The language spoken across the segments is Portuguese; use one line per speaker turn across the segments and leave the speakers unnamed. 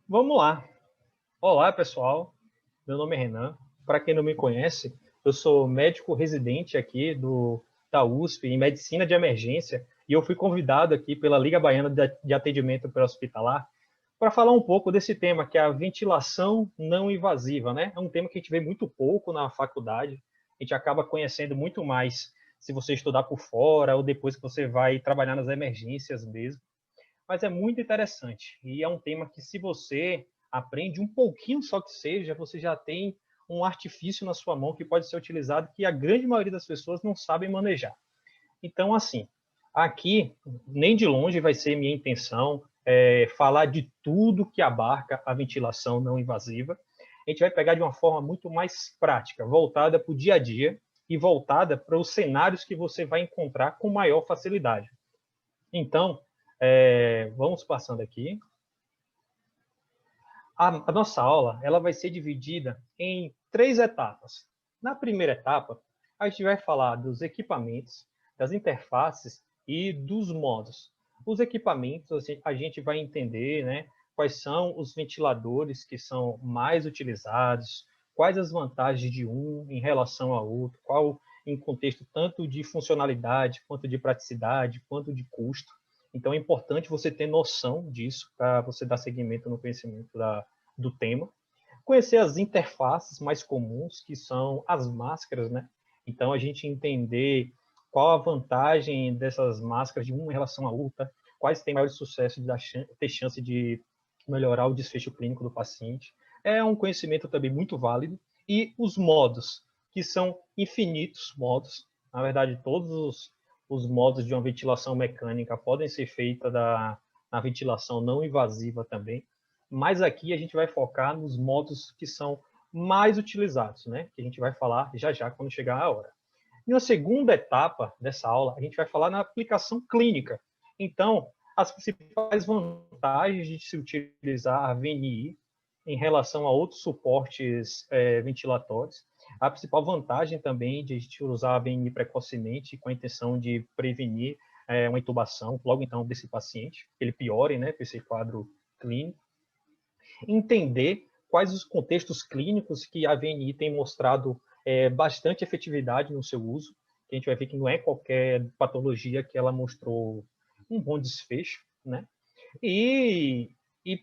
Vamos lá. Olá, pessoal. Meu nome é Renan. Para quem não me conhece, eu sou médico residente aqui da USP em Medicina de Emergência e eu fui convidado aqui pela Liga Baiana de Atendimento Pré-Hospitalar para falar um pouco desse tema, que é a ventilação não invasiva, né? É um tema que a gente vê muito pouco na faculdade. A gente acaba conhecendo muito mais se você estudar por fora ou depois que você vai trabalhar nas emergências mesmo, mas é muito interessante. E é um tema que, se você aprende um pouquinho só que seja, você já tem um artifício na sua mão que pode ser utilizado que a grande maioria das pessoas não sabem manejar. Então, assim, aqui, nem de longe vai ser minha intenção falar de tudo que abarca a ventilação não invasiva. A gente vai pegar de uma forma muito mais prática, voltada para o dia a dia e voltada para os cenários que você vai encontrar com maior facilidade. Então, vamos passando aqui. A nossa aula ela vai ser dividida em 3 etapas. Na primeira etapa, a gente vai falar dos equipamentos, das interfaces e dos modos. Os equipamentos, a gente vai entender, né, quais são os ventiladores que são mais utilizados, quais as vantagens de um em relação ao outro, qual em contexto tanto de funcionalidade, quanto de praticidade, quanto de custo. Então, é importante você ter noção disso para você dar seguimento no conhecimento do tema. Conhecer as interfaces mais comuns, que são as máscaras, né? Então, a gente entender qual a vantagem dessas máscaras de uma em relação à outra, quais têm maior sucesso de ter chance de melhorar o desfecho clínico do paciente. É um conhecimento também muito válido. E os modos, que são infinitos modos. Na verdade, todos os modos de uma ventilação mecânica podem ser feitos na ventilação não invasiva também. Mas aqui a gente vai focar nos modos que são mais utilizados, né? Que a gente vai falar já já quando chegar a hora. E na segunda etapa dessa aula, a gente vai falar na aplicação clínica. Então, as principais vantagens de se utilizar a VNI em relação a outros suportes ventilatórios. A principal vantagem também de a gente usar a VNI precocemente com a intenção de prevenir uma intubação logo então desse paciente, que ele piore, né, esse quadro clínico. Entender quais os contextos clínicos que a VNI tem mostrado bastante efetividade no seu uso, que a gente vai ver que não é qualquer patologia que ela mostrou um bom desfecho, né? E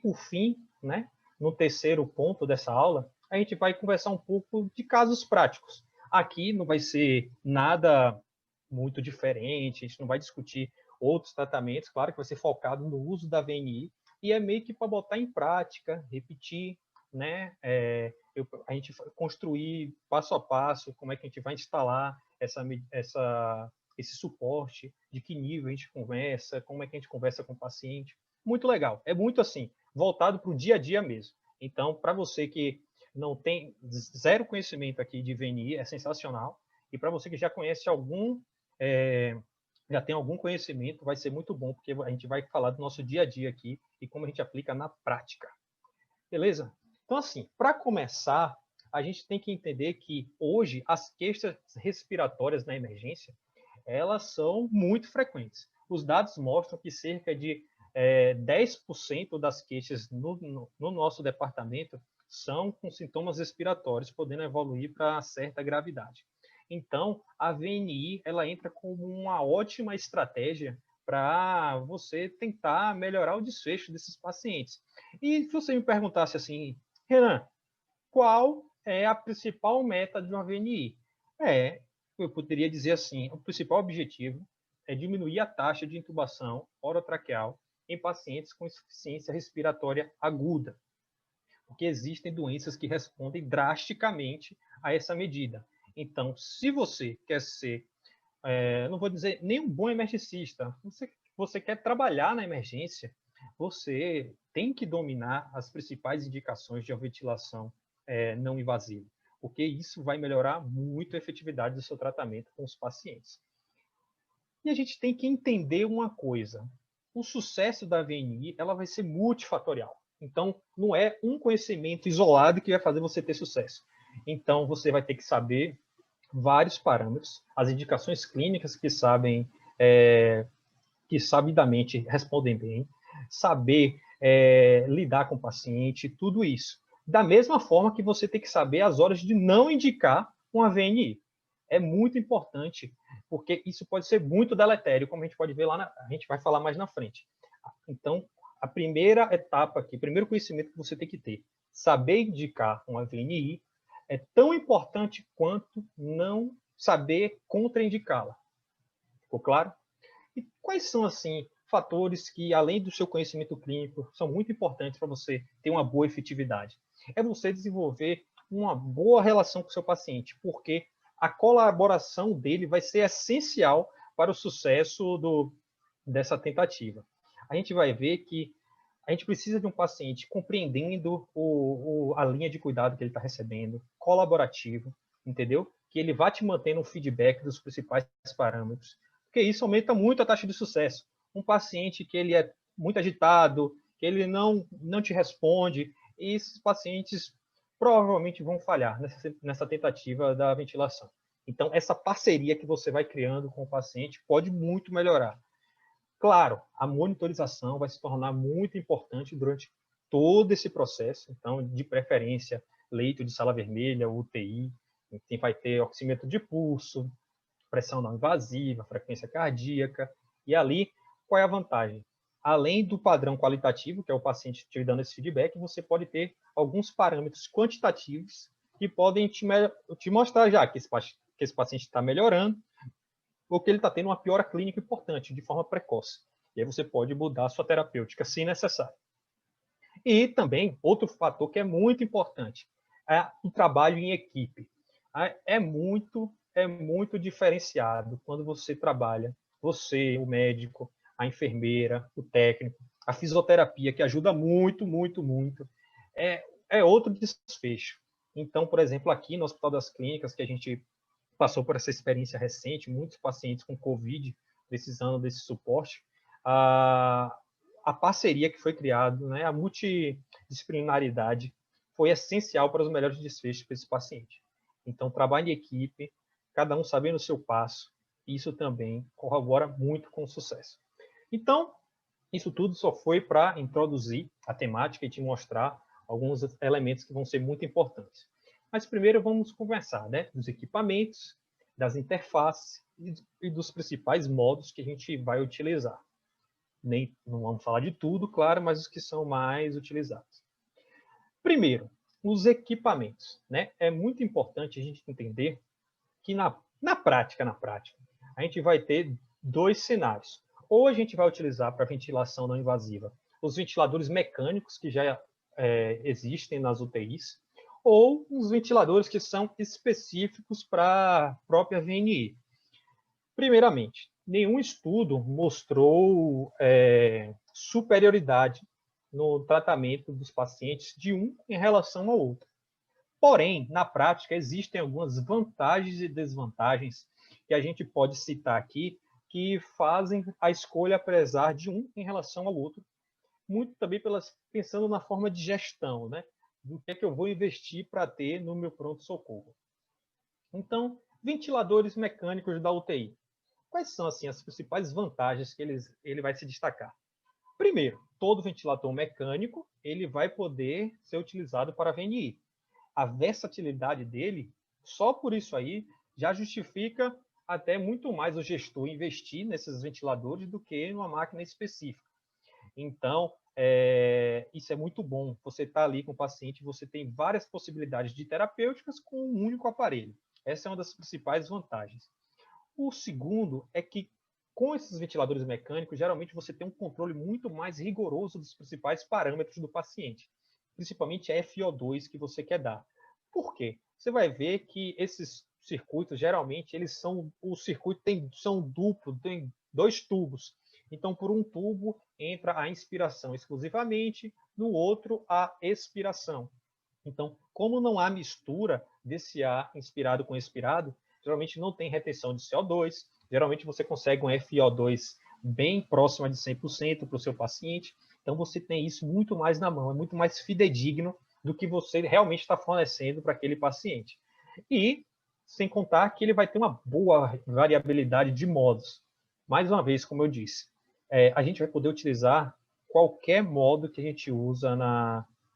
por fim, né, no terceiro ponto dessa aula, a gente vai conversar um pouco de casos práticos. Aqui não vai ser nada muito diferente, a gente não vai discutir outros tratamentos, claro que vai ser focado no uso da VNI, e é meio que para botar em prática, repetir, né? A gente construir passo a passo como é que a gente vai instalar esse suporte, de que nível a gente conversa, como é que a gente conversa com o paciente. Muito legal. É muito assim, voltado para o dia a dia mesmo. Então, para você que não tem zero conhecimento aqui de VNI, é sensacional. E para você que já conhece já tem algum conhecimento, vai ser muito bom, porque a gente vai falar do nosso dia a dia aqui e como a gente aplica na prática. Beleza? Então, assim, para começar, a gente tem que entender que hoje as queixas respiratórias na emergência, elas são muito frequentes. Os dados mostram que cerca de 10% das queixas no nosso departamento são com sintomas respiratórios, podendo evoluir para certa gravidade. Então, a VNI ela entra como uma ótima estratégia para você tentar melhorar o desfecho desses pacientes. E se você me perguntasse assim, Renan, qual é a principal meta de uma VNI? Eu poderia dizer assim, o principal objetivo é diminuir a taxa de intubação orotraqueal em pacientes com insuficiência respiratória aguda, porque existem doenças que respondem drasticamente a essa medida. Então, se você quer ser, não vou dizer nem um bom emergencista, você quer trabalhar na emergência, você tem que dominar as principais indicações de ventilação não invasiva, porque isso vai melhorar muito a efetividade do seu tratamento com os pacientes. E a gente tem que entender uma coisa: o sucesso da VNI ela vai ser multifatorial. Então, não é um conhecimento isolado que vai fazer você ter sucesso. Então, você vai ter que saber vários parâmetros, as indicações clínicas que sabidamente respondem bem, saber lidar com o paciente, tudo isso. Da mesma forma que você tem que saber as horas de não indicar uma VNI. É muito importante, porque isso pode ser muito deletério, como a gente pode ver lá, a gente vai falar mais na frente. Então, a primeira etapa aqui, o primeiro conhecimento que você tem que ter, saber indicar uma VNI, é tão importante quanto não saber contraindicá-la. Ficou claro? E quais são, assim, fatores que, além do seu conhecimento clínico, são muito importantes para você ter uma boa efetividade? É você desenvolver uma boa relação com o seu paciente, porque a colaboração dele vai ser essencial para o sucesso dessa tentativa. A gente vai ver que a gente precisa de um paciente compreendendo a linha de cuidado que ele está recebendo, colaborativo, entendeu? Que ele vá te mantendo um feedback dos principais parâmetros, porque isso aumenta muito a taxa de sucesso. Um paciente que ele é muito agitado, que ele não te responde, e esses pacientes provavelmente vão falhar nessa tentativa da ventilação. Então, essa parceria que você vai criando com o paciente pode muito melhorar. Claro, a monitorização vai se tornar muito importante durante todo esse processo, então, de preferência, leito de sala vermelha, UTI, quem vai ter oxímetro de pulso, pressão não invasiva, frequência cardíaca, e ali, qual é a vantagem? Além do padrão qualitativo, que é o paciente te dando esse feedback, você pode ter alguns parâmetros quantitativos que podem te mostrar já que esse paciente está melhorando, ou que ele está tendo uma piora clínica importante, de forma precoce. E aí você pode mudar a sua terapêutica, se necessário. E também, outro fator que é muito importante, é o trabalho em equipe. É muito diferenciado quando você trabalha, você, o médico, a enfermeira, o técnico, a fisioterapia, que ajuda muito, muito, muito. É outro desfecho. Então, por exemplo, aqui no Hospital das Clínicas, que a gente passou por essa experiência recente, muitos pacientes com Covid precisando desse suporte, a parceria que foi criada, né, a multidisciplinaridade foi essencial para os melhores desfechos para esse paciente. Então, trabalho em equipe, cada um sabendo o seu passo, isso também corrobora muito com o sucesso. Então, isso tudo só foi para introduzir a temática e te mostrar alguns elementos que vão ser muito importantes. Mas primeiro vamos conversar, né, dos equipamentos, das interfaces e dos principais modos que a gente vai utilizar. Não vamos falar de tudo, claro, mas os que são mais utilizados. Primeiro, os equipamentos, né? É muito importante a gente entender que na prática, a gente vai ter dois cenários. Ou a gente vai utilizar para ventilação não invasiva os ventiladores mecânicos que já existem nas UTIs, ou os ventiladores que são específicos para a própria VNI. Primeiramente, nenhum estudo mostrou superioridade no tratamento dos pacientes de um em relação ao outro. Porém, na prática, existem algumas vantagens e desvantagens que a gente pode citar aqui que fazem a escolha apesar de um em relação ao outro, muito também pensando na forma de gestão, né? Do que é que eu vou investir para ter no meu pronto-socorro. Então, ventiladores mecânicos da UTI. Quais são assim as principais vantagens que ele vai se destacar? Primeiro, todo ventilador mecânico ele vai poder ser utilizado para VNI. A versatilidade dele, só por isso aí, já justifica até muito mais o gestor investir nesses ventiladores do que numa máquina específica. Então, isso é muito bom. Você está ali com o paciente, você tem várias possibilidades de terapêuticas com um único aparelho. Essa é uma das principais vantagens. O segundo é que, com esses ventiladores mecânicos, geralmente você tem um controle muito mais rigoroso dos principais parâmetros do paciente, principalmente a FiO2 que você quer dar. Por quê? Você vai ver que esses circuitos, geralmente, são duplo, tem dois tubos. Então, por um tubo entra a inspiração exclusivamente, no outro a expiração. Então, como não há mistura desse ar inspirado com expirado, geralmente não tem retenção de CO2, geralmente você consegue um FiO2 bem próximo de 100% para o seu paciente, então você tem isso muito mais na mão, é muito mais fidedigno do que você realmente está fornecendo para aquele paciente. E, sem contar que ele vai ter uma boa variabilidade de modos. Mais uma vez, como eu disse, a gente vai poder utilizar qualquer modo que a gente usa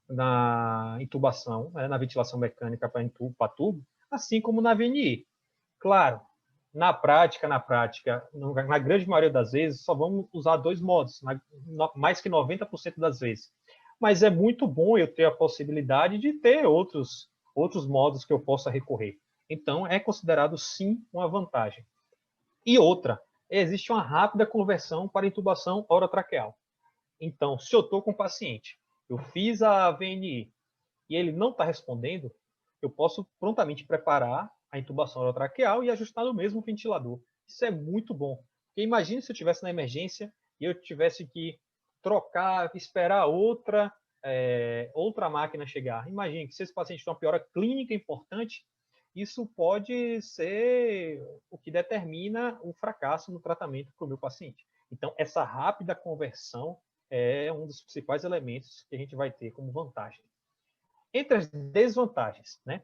na intubação, né, na ventilação mecânica para tubo, assim como na VNI. Claro, na prática, na grande maioria das vezes, só vamos usar 2 modos, mais que 90% das vezes. Mas é muito bom eu ter a possibilidade de ter outros modos que eu possa recorrer. Então, é considerado, sim, uma vantagem. E outra, existe uma rápida conversão para intubação orotraqueal. Então, se eu estou com um paciente, eu fiz a VNI e ele não está respondendo, eu posso prontamente preparar a intubação orotraqueal e ajustar no mesmo ventilador. Isso é muito bom. Porque imagine se eu estivesse na emergência e eu tivesse que trocar, esperar outra máquina chegar. Imagine que se esse paciente tem uma piora clínica importante, isso pode ser o que determina o fracasso no tratamento para o meu paciente. Então, essa rápida conversão é um dos principais elementos que a gente vai ter como vantagem. Entre as desvantagens, né?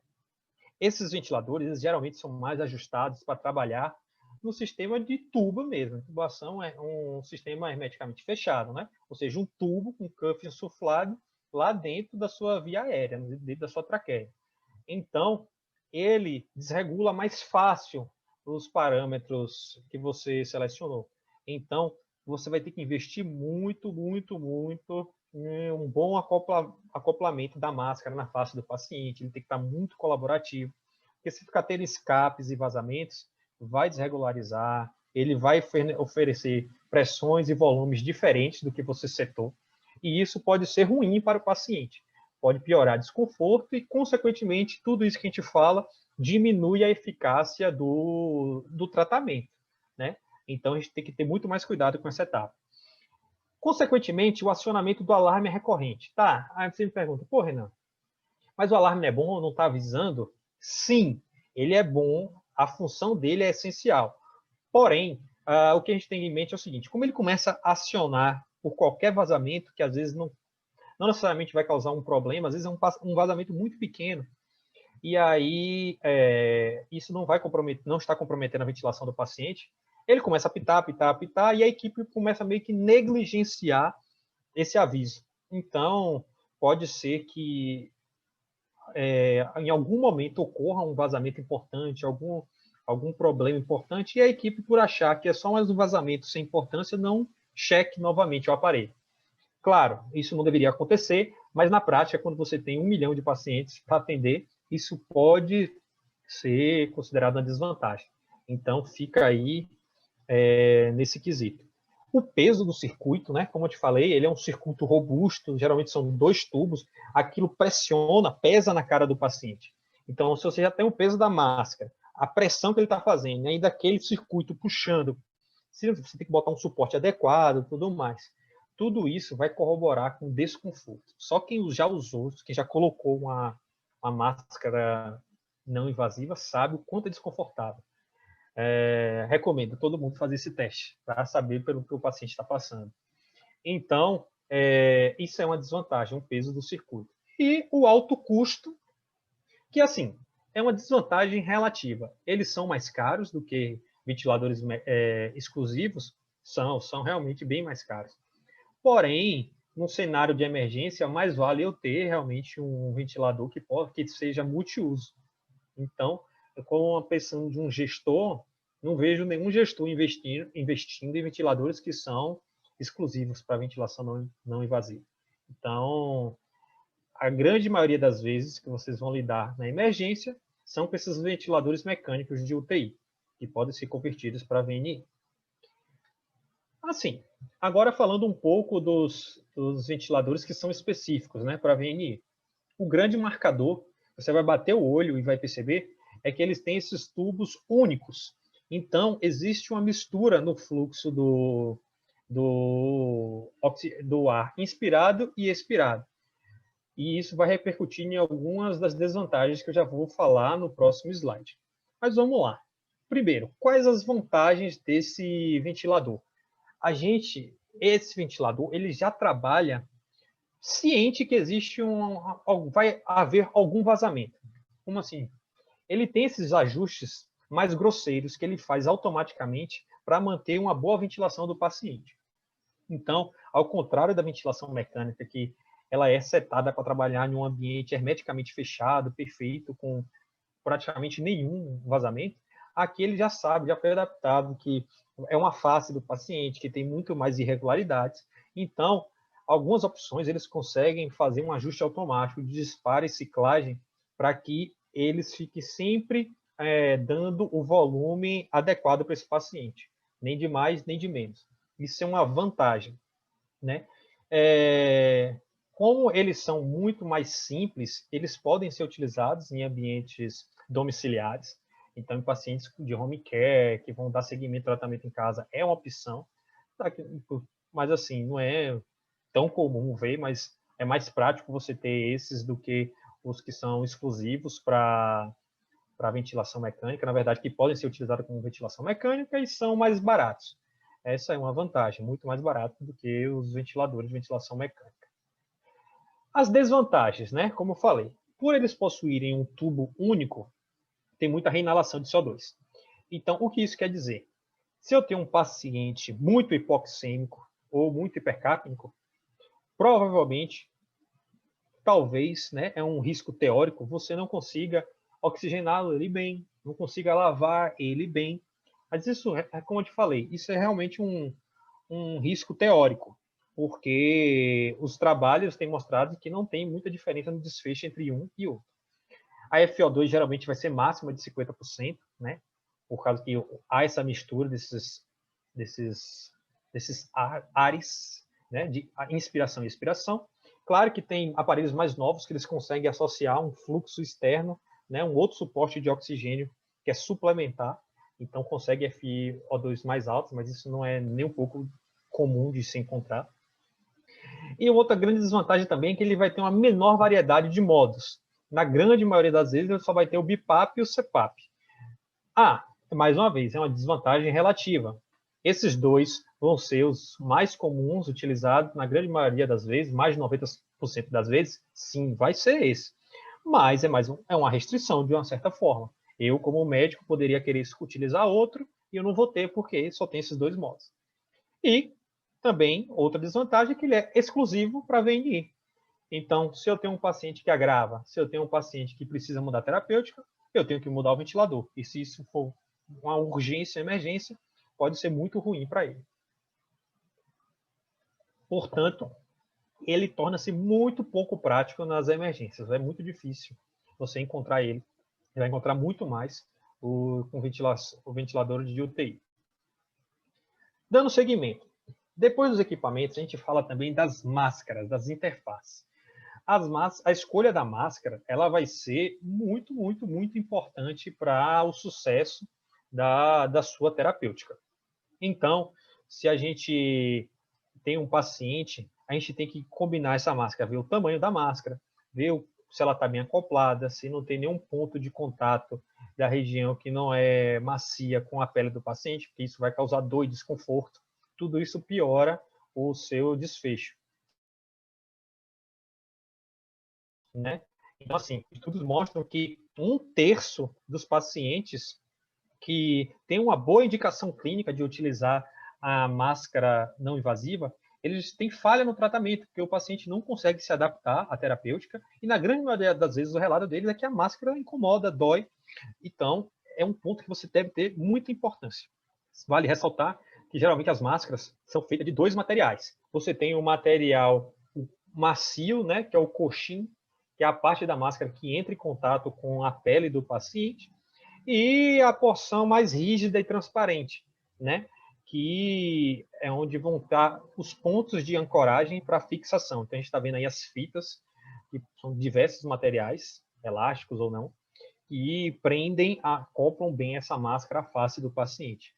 Esses ventiladores eles geralmente são mais ajustados para trabalhar no sistema de tubo mesmo. A intubação é um sistema hermeticamente fechado, né? Ou seja, um tubo com cuff insuflado lá dentro da sua via aérea, dentro da sua traqueia. Então, ele desregula mais fácil os parâmetros que você selecionou. Então, você vai ter que investir muito em um bom acoplamento da máscara na face do paciente. Ele tem que estar muito colaborativo, porque se ficar tendo escapes e vazamentos, vai desregularizar, ele vai oferecer pressões e volumes diferentes do que você setou, e isso pode ser ruim para o paciente. Pode piorar desconforto e, consequentemente, tudo isso que a gente fala diminui a eficácia do tratamento, né? Então, a gente tem que ter muito mais cuidado com essa etapa. Consequentemente, o acionamento do alarme é recorrente. Tá, aí você me pergunta, pô, Renan, mas o alarme não é bom, não está avisando? Sim, ele é bom, a função dele é essencial. Porém, o que a gente tem em mente é o seguinte, como ele começa a acionar por qualquer vazamento, que às vezes não necessariamente vai causar um problema, às vezes é um vazamento muito pequeno, e aí isso não está comprometendo a ventilação do paciente, ele começa a apitar, e a equipe começa meio que negligenciar esse aviso. Então, pode ser que em algum momento ocorra um vazamento importante, algum problema importante, e a equipe, por achar que é só mais um vazamento sem importância, não cheque novamente o aparelho. Claro, isso não deveria acontecer, mas na prática, quando você tem 1 milhão de pacientes para atender, isso pode ser considerado uma desvantagem. Então, fica aí nesse quesito. O peso do circuito, né, como eu te falei, ele é um circuito robusto, geralmente são 2 tubos, aquilo pressiona, pesa na cara do paciente. Então, se você já tem o peso da máscara, a pressão que ele está fazendo, ainda aquele circuito puxando, você tem que botar um suporte adequado, tudo mais. Tudo isso vai corroborar com desconforto. Só quem já usou, quem já colocou uma máscara não invasiva, sabe o quanto é desconfortável. Recomendo todo mundo fazer esse teste para saber pelo que o paciente está passando. Então, isso é uma desvantagem, um peso do circuito. E o alto custo, que assim, é uma desvantagem relativa. Eles são mais caros do que ventiladores exclusivos, são realmente bem mais caros. Porém, num cenário de emergência, mais vale eu ter realmente um ventilador que seja multiuso. Então, como uma pessoa de um gestor, não vejo nenhum gestor investindo em ventiladores que são exclusivos para ventilação não invasiva. Então, a grande maioria das vezes que vocês vão lidar na emergência são com esses ventiladores mecânicos de UTI, que podem ser convertidos para VNI. Assim, agora falando um pouco dos ventiladores que são específicos, né, para VNI. O grande marcador, você vai bater o olho e vai perceber, é que eles têm esses tubos únicos. Então, existe uma mistura no fluxo do ar inspirado e expirado. E isso vai repercutir em algumas das desvantagens que eu já vou falar no próximo slide. Mas vamos lá. Primeiro, quais as vantagens desse ventilador? Esse ventilador, ele já trabalha ciente que existe vai haver algum vazamento. Como assim? Ele tem esses ajustes mais grosseiros que ele faz automaticamente para manter uma boa ventilação do paciente. Então, ao contrário da ventilação mecânica, que ela é setada para trabalhar em um ambiente hermeticamente fechado, perfeito, com praticamente nenhum vazamento, aqui ele já sabe, já foi adaptado que é uma face do paciente que tem muito mais irregularidades. Então, algumas opções eles conseguem fazer um ajuste automático de disparo e ciclagem para que eles fiquem sempre dando o volume adequado para esse paciente, nem de mais nem de menos. Isso é uma vantagem, né? Como eles são muito mais simples, eles podem ser utilizados em ambientes domiciliares. Então, em pacientes de home care, que vão dar seguimento ao tratamento em casa, é uma opção. Mas, assim, não é tão comum ver, mas é mais prático você ter esses do que os que são exclusivos para ventilação mecânica, na verdade, que podem ser utilizados como ventilação mecânica e são mais baratos. Essa é uma vantagem, muito mais barato do que os ventiladores de ventilação mecânica. As desvantagens, né? Como eu falei, por eles possuírem um tubo único, tem muita reinalação de CO2. Então, o que isso quer dizer? Se eu tenho um paciente muito hipoxêmico ou muito hipercápnico, provavelmente, talvez, né, é um risco teórico, você não consiga oxigená-lo ele bem, não consiga lavar ele bem. Mas isso, como eu te falei, isso é realmente um risco teórico, porque os trabalhos têm mostrado que não tem muita diferença no desfecho entre um e outro. A FO2 geralmente vai ser máxima de 50%, né? Por causa que há essa mistura desses ares, né? De inspiração e expiração. Claro que tem aparelhos mais novos que eles conseguem associar um fluxo externo, né? Um outro suporte de oxigênio que é suplementar, então consegue FiO2 mais altos, mas isso não é nem um pouco comum de se encontrar. E outra grande desvantagem também é que ele vai ter uma menor variedade de modos. Na grande maioria das vezes, ele só vai ter o BiPAP e o CPAP. Mais uma vez, é uma desvantagem relativa. Esses dois vão ser os mais comuns utilizados na grande maioria das vezes, mais de 90% das vezes, sim, vai ser esse. Mas é uma restrição, de uma certa forma. Eu, como médico, poderia querer utilizar outro e eu não vou ter porque só tem esses dois modos. E também, outra desvantagem é que ele é exclusivo para VNI. Então, se eu tenho um paciente que agrava, se eu tenho um paciente que precisa mudar a terapêutica, eu tenho que mudar o ventilador. E se isso for uma urgência, emergência, pode ser muito ruim para ele. Portanto, ele torna-se muito pouco prático nas emergências. É muito difícil você encontrar ele. Você vai encontrar muito mais o ventilador de UTI. Dando seguimento. Depois dos equipamentos, a gente fala também das máscaras, das interfaces. A escolha da máscara ela vai ser muito, muito, muito importante para o sucesso da sua terapêutica. Então, se a gente tem um paciente, a gente tem que combinar essa máscara, ver o tamanho da máscara, ver se ela está bem acoplada, se não tem nenhum ponto de contato da região que não é macia com a pele do paciente, porque isso vai causar dor e desconforto. Tudo isso piora o seu desfecho. Né? Então, assim, estudos mostram que 1/3 dos pacientes que têm uma boa indicação clínica de utilizar a máscara não invasiva, eles têm falha no tratamento, porque o paciente não consegue se adaptar à terapêutica, e na grande maioria das vezes o relato deles é que a máscara incomoda, dói. Então, é um ponto que você deve ter muita importância. Vale ressaltar que geralmente as máscaras são feitas de dois materiais. Você tem o material macio, né, que é o coxim, que é a parte da máscara que entra em contato com a pele do paciente, e a porção mais rígida e transparente, né, que é onde vão estar os pontos de ancoragem para fixação. Então, a gente está vendo aí as fitas, que são diversos materiais, elásticos ou não, e prendem, acoplam bem essa máscara à face do paciente.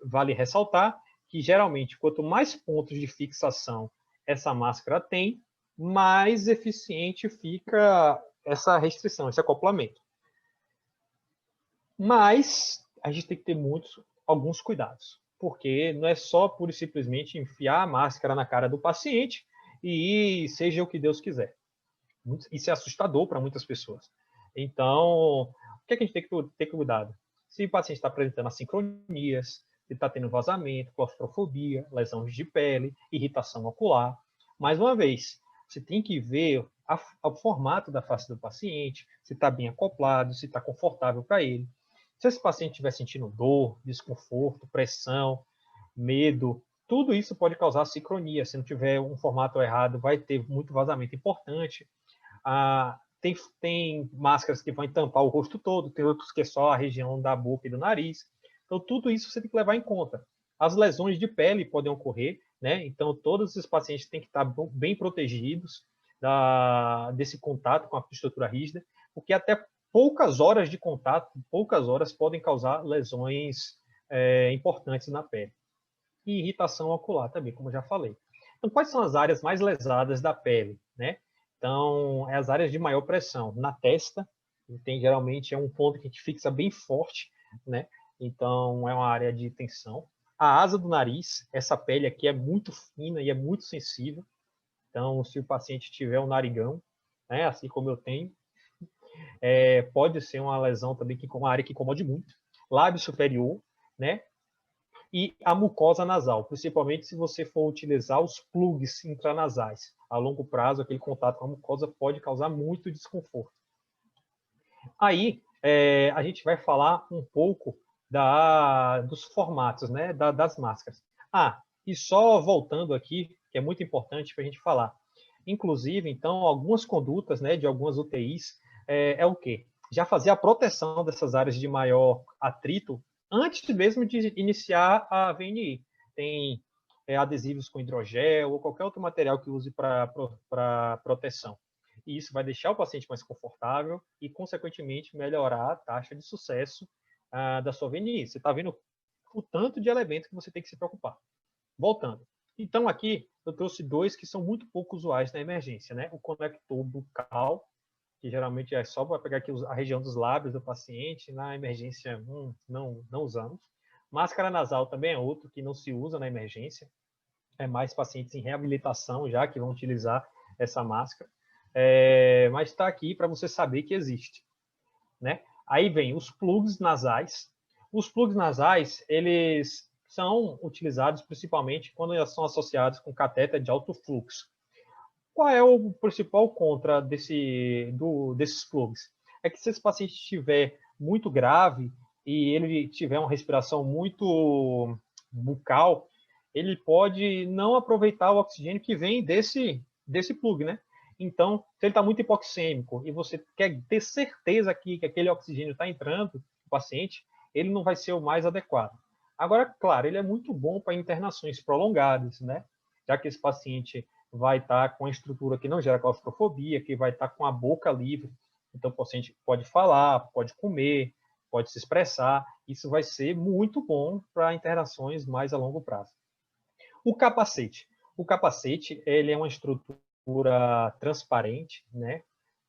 Vale ressaltar que, geralmente, quanto mais pontos de fixação essa máscara tem, mais eficiente fica essa restrição, esse acoplamento. Mas a gente tem que ter alguns cuidados, porque não é só pura e simplesmente enfiar a máscara na cara do paciente e seja o que Deus quiser. Isso é assustador para muitas pessoas. Então, o que a gente tem que ter cuidado? Se o paciente está apresentando assincronias, ele está tendo vazamento, claustrofobia, lesões de pele, irritação ocular. Mais uma vez, você tem que ver o formato da face do paciente, se está bem acoplado, se está confortável para ele. Se esse paciente estiver sentindo dor, desconforto, pressão, medo, tudo isso pode causar sincronia. Se não tiver um formato errado, vai ter muito vazamento importante. Tem máscaras que vão tampar o rosto todo, tem outros que é só a região da boca e do nariz. Então, tudo isso você tem que levar em conta. As lesões de pele podem ocorrer, né? Então, todos esses pacientes têm que estar bem protegidos desse contato com a estrutura rígida, porque até poucas horas de contato, poucas horas, podem causar lesões importantes na pele. E irritação ocular também, como eu já falei. Então, quais são as áreas mais lesadas da pele, né? Então, é as áreas de maior pressão. Na testa, geralmente é um ponto que a gente fixa bem forte, né? Então, é uma área de tensão. A asa do nariz, essa pele aqui é muito fina e é muito sensível. Então, se o paciente tiver um narigão, né, assim como eu tenho, pode ser uma lesão também, uma área que incomode muito. Lábio superior, né? E a mucosa nasal, principalmente se você for utilizar os plugs intranasais. A longo prazo, aquele contato com a mucosa pode causar muito desconforto. Aí, a gente vai falar um pouco dos formatos, né, das máscaras. E só voltando aqui, que é muito importante para a gente falar. Inclusive, então, algumas condutas, né, de algumas UTIs é o quê? Já fazer a proteção dessas áreas de maior atrito antes mesmo de iniciar a VNI. Tem adesivos com hidrogel ou qualquer outro material que use para proteção. E isso vai deixar o paciente mais confortável e, consequentemente, melhorar a taxa de sucesso da sua VNI. Você está vendo o tanto de elementos que você tem que se preocupar. Voltando. Então, aqui, eu trouxe dois que são muito pouco usuais na emergência, né? O conector bucal, que geralmente é só para pegar aqui a região dos lábios do paciente, na emergência não usamos. Máscara nasal também é outro que não se usa na emergência, é mais pacientes em reabilitação já que vão utilizar essa máscara, mas está aqui para você saber que existe, né? Aí vem os plugs nasais. Os plugs nasais, eles são utilizados principalmente quando eles são associados com catéter de alto fluxo. Qual é o principal contra desses plugs? É que se esse paciente estiver muito grave e ele tiver uma respiração muito bucal, ele pode não aproveitar o oxigênio que vem desse plug, né? Então, se ele está muito hipoxêmico e você quer ter certeza que aquele oxigênio está entrando no paciente, ele não vai ser o mais adequado. Agora, claro, ele é muito bom para internações prolongadas, né? Já que esse paciente vai estar com a estrutura que não gera claustrofobia, que vai estar com a boca livre. Então, o paciente pode falar, pode comer, pode se expressar. Isso vai ser muito bom para internações mais a longo prazo. O capacete. O capacete, ele é uma estrutura transparente, né?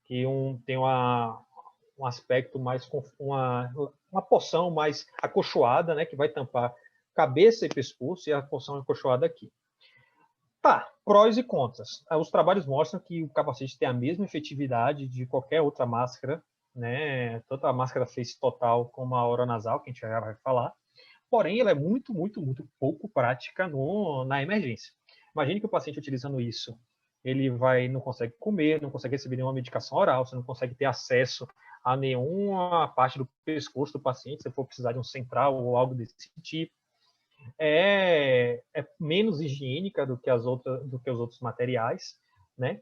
Que tem um aspecto mais, uma porção mais acolchoada, né? Que vai tampar cabeça e pescoço, e a porção acolchoada aqui. Prós e contras. Os trabalhos mostram que o capacete tem a mesma efetividade de qualquer outra máscara, né? Tanto a máscara face total como a oronasal, que a gente já vai falar. Porém, ela é muito, muito, muito pouco prática na emergência. Imagine que o paciente utilizando isso, ele não consegue comer, não consegue receber nenhuma medicação oral, você não consegue ter acesso a nenhuma parte do pescoço do paciente, se for precisar de um central ou algo desse tipo. É menos higiênica do que os outros materiais, né?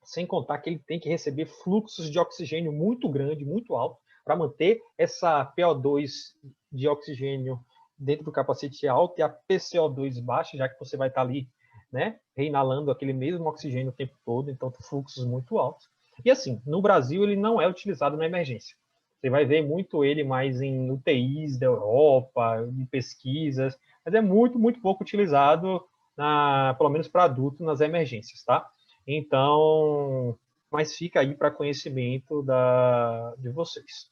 Sem contar que ele tem que receber fluxos de oxigênio muito grande, muito alto, para manter essa PO2 de oxigênio dentro do capacete alto e a PCO2 baixa, já que você vai estar ali, né, reinalando aquele mesmo oxigênio o tempo todo, então fluxos muito altos. E assim, no Brasil ele não é utilizado na emergência. Você vai ver muito ele mais em UTIs da Europa, em pesquisas, mas é muito, muito pouco utilizado, pelo menos para adulto, nas emergências, tá? Então, mas fica aí para conhecimento de vocês.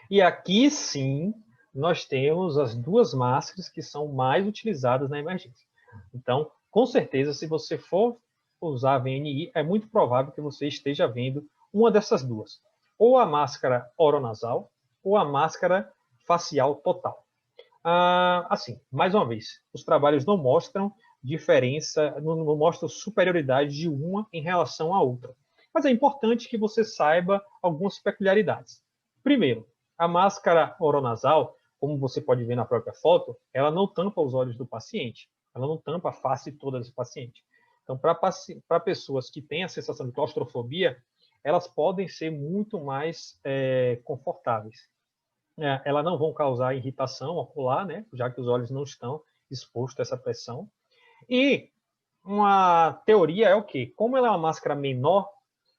E aqui, sim, nós temos as duas máscaras que são mais utilizadas na emergência. Então, com certeza, se você for usar a VNI, é muito provável que você esteja vendo uma dessas duas. Ou a máscara oronasal, ou a máscara facial total. Assim, mais uma vez, os trabalhos não mostram diferença, não mostram superioridade de uma em relação à outra. Mas é importante que você saiba algumas peculiaridades. Primeiro, a máscara oronasal, como você pode ver na própria foto, ela não tampa os olhos do paciente, ela não tampa a face toda desse paciente. Então, para pessoas que têm a sensação de claustrofobia, elas podem ser muito mais confortáveis. Elas não vão causar irritação ocular, né, já que os olhos não estão expostos a essa pressão. E uma teoria é o quê? Como ela é uma máscara menor,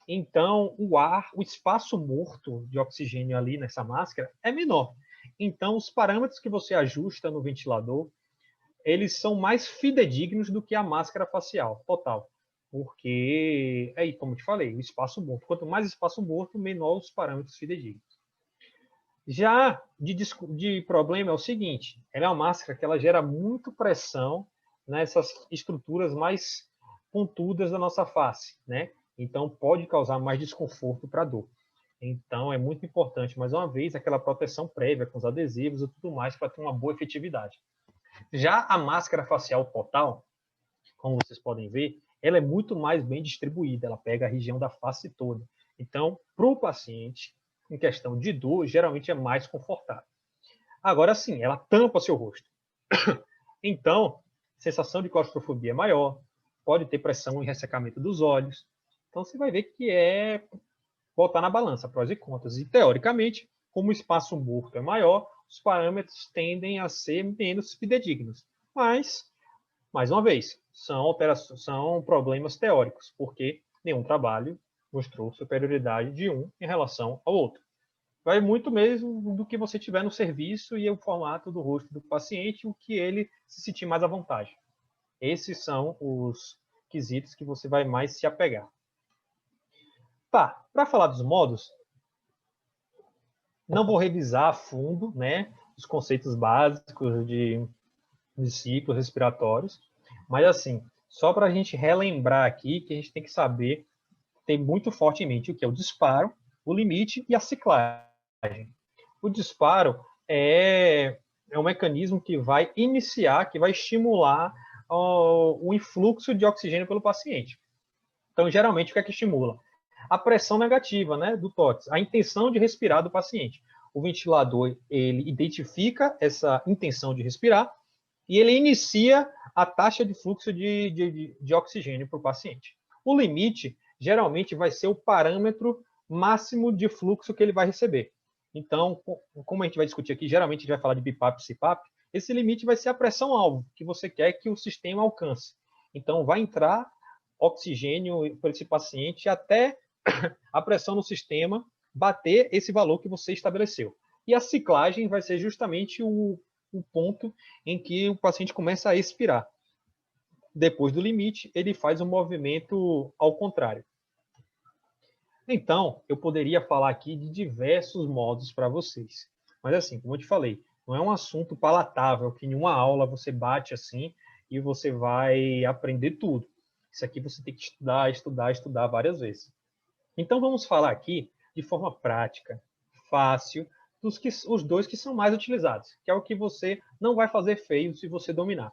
então o ar, o espaço morto de oxigênio ali nessa máscara é menor. Então os parâmetros que você ajusta no ventilador, eles são mais fidedignos do que a máscara facial total. Porque, aí, como eu te falei, o espaço morto. Quanto mais espaço morto, menor os parâmetros fidedignos. Já de problema é o seguinte, ela é uma máscara que ela gera muito pressão nessas estruturas mais pontudas da nossa face, né? Então pode causar mais desconforto para a dor. Então é muito importante, mais uma vez, aquela proteção prévia com os adesivos e tudo mais para ter uma boa efetividade. Já a máscara facial total, como vocês podem ver, ela é muito mais bem distribuída, ela pega a região da face toda. Então, para o paciente, em questão de dor, geralmente é mais confortável. Agora sim, ela tampa seu rosto. Então, sensação de claustrofobia é maior, pode ter pressão e ressecamento dos olhos. Então, você vai ver que é botar na balança prós e contras. E, teoricamente, como o espaço morto é maior, os parâmetros tendem a ser menos fidedignos. Mas, mais uma vez, são problemas teóricos, porque nenhum trabalho mostrou superioridade de um em relação ao outro. Vai muito mesmo do que você tiver no serviço e o formato do rosto do paciente, o que ele se sentir mais à vontade. Esses são os quesitos que você vai mais se apegar. Tá, para falar dos modos, não vou revisar a fundo, né, os conceitos básicos de ciclos respiratórios, mas assim, só para a gente relembrar aqui que a gente tem que saber, ter muito forte em mente o que é o disparo, o limite e a ciclagem. O disparo é um mecanismo que vai iniciar, que vai estimular o influxo de oxigênio pelo paciente. Então, geralmente, o que é que estimula? A pressão negativa, né, do tórax, a intenção de respirar do paciente. O ventilador, ele identifica essa intenção de respirar e ele inicia a taxa de fluxo de oxigênio para o paciente. O limite, geralmente, vai ser o parâmetro máximo de fluxo que ele vai receber. Então, como a gente vai discutir aqui, geralmente a gente vai falar de BIPAP e CPAP, esse limite vai ser a pressão-alvo que você quer que o sistema alcance. Então, vai entrar oxigênio para esse paciente até a pressão no sistema bater esse valor que você estabeleceu. E a ciclagem vai ser justamente o ponto em que o paciente começa a expirar. Depois do limite, ele faz um movimento ao contrário. Então, eu poderia falar aqui de diversos modos para vocês. Mas assim, como eu te falei, não é um assunto palatável que em uma aula você bate assim e você vai aprender tudo. Isso aqui você tem que estudar, estudar, estudar várias vezes. Então vamos falar aqui de forma prática, fácil, os dois que são mais utilizados, que é o que você não vai fazer feio se você dominar.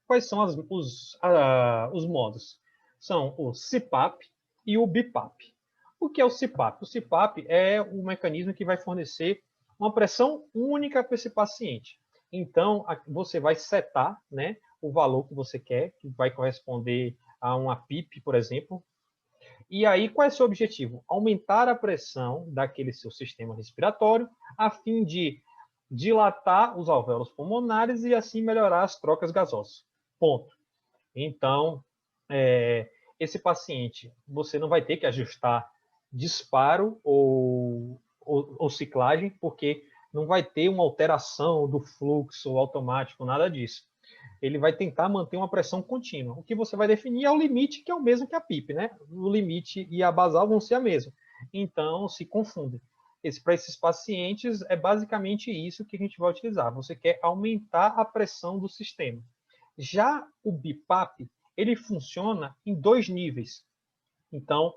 Quais são os modos? São o CPAP e o BIPAP. O que é o CPAP? O CPAP é o mecanismo que vai fornecer uma pressão única para esse paciente. Então, você vai setar, né, o valor que você quer, que vai corresponder a uma PIP, por exemplo. E aí, qual é o seu objetivo? Aumentar a pressão daquele seu sistema respiratório, a fim de dilatar os alvéolos pulmonares e assim melhorar as trocas gasosas. Ponto. Então, esse paciente, você não vai ter que ajustar disparo ou ciclagem, porque não vai ter uma alteração do fluxo automático, nada disso. Ele vai tentar manter uma pressão contínua. O que você vai definir é o limite, que é o mesmo que a PIP, né? O limite e a basal vão ser a mesma. Então, se confundem. Para esses pacientes, é basicamente isso que a gente vai utilizar. Você quer aumentar a pressão do sistema. Já o BIPAP, ele funciona em dois níveis. Então,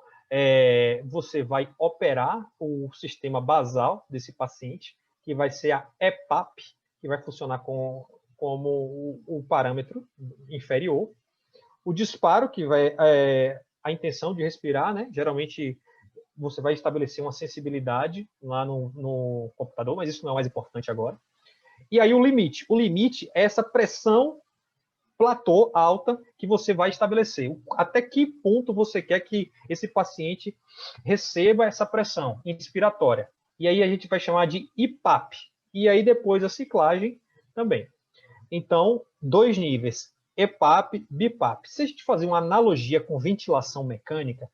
você vai operar o sistema basal desse paciente, que vai ser a EPAP, que vai funcionar como o parâmetro inferior. O disparo, que vai a intenção de respirar, né? Geralmente você vai estabelecer uma sensibilidade lá no computador, mas isso não é o mais importante agora. E aí o limite. O limite é essa pressão platô alta que você vai estabelecer. Até que ponto você quer que esse paciente receba essa pressão inspiratória. E aí a gente vai chamar de IPAP. E aí depois a ciclagem também. Então, 2 níveis, EPAP, BIPAP. Se a gente fazer uma analogia com ventilação mecânica,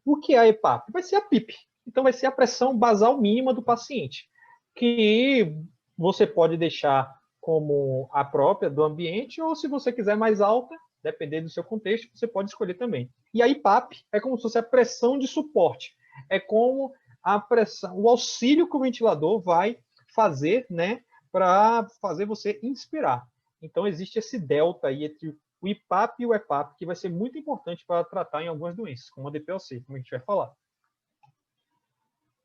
o que é a EPAP? Vai ser a PIP. Então, vai ser a pressão basal mínima do paciente, que você pode deixar como a própria do ambiente, ou se você quiser mais alta, dependendo do seu contexto, você pode escolher também. E a IPAP é como se fosse a pressão de suporte. É como a pressão, o auxílio que o ventilador vai fazer, né, para fazer você inspirar. Então, existe esse delta aí entre o IPAP e o EPAP, que vai ser muito importante para tratar em algumas doenças, como a DPLC, como a gente vai falar.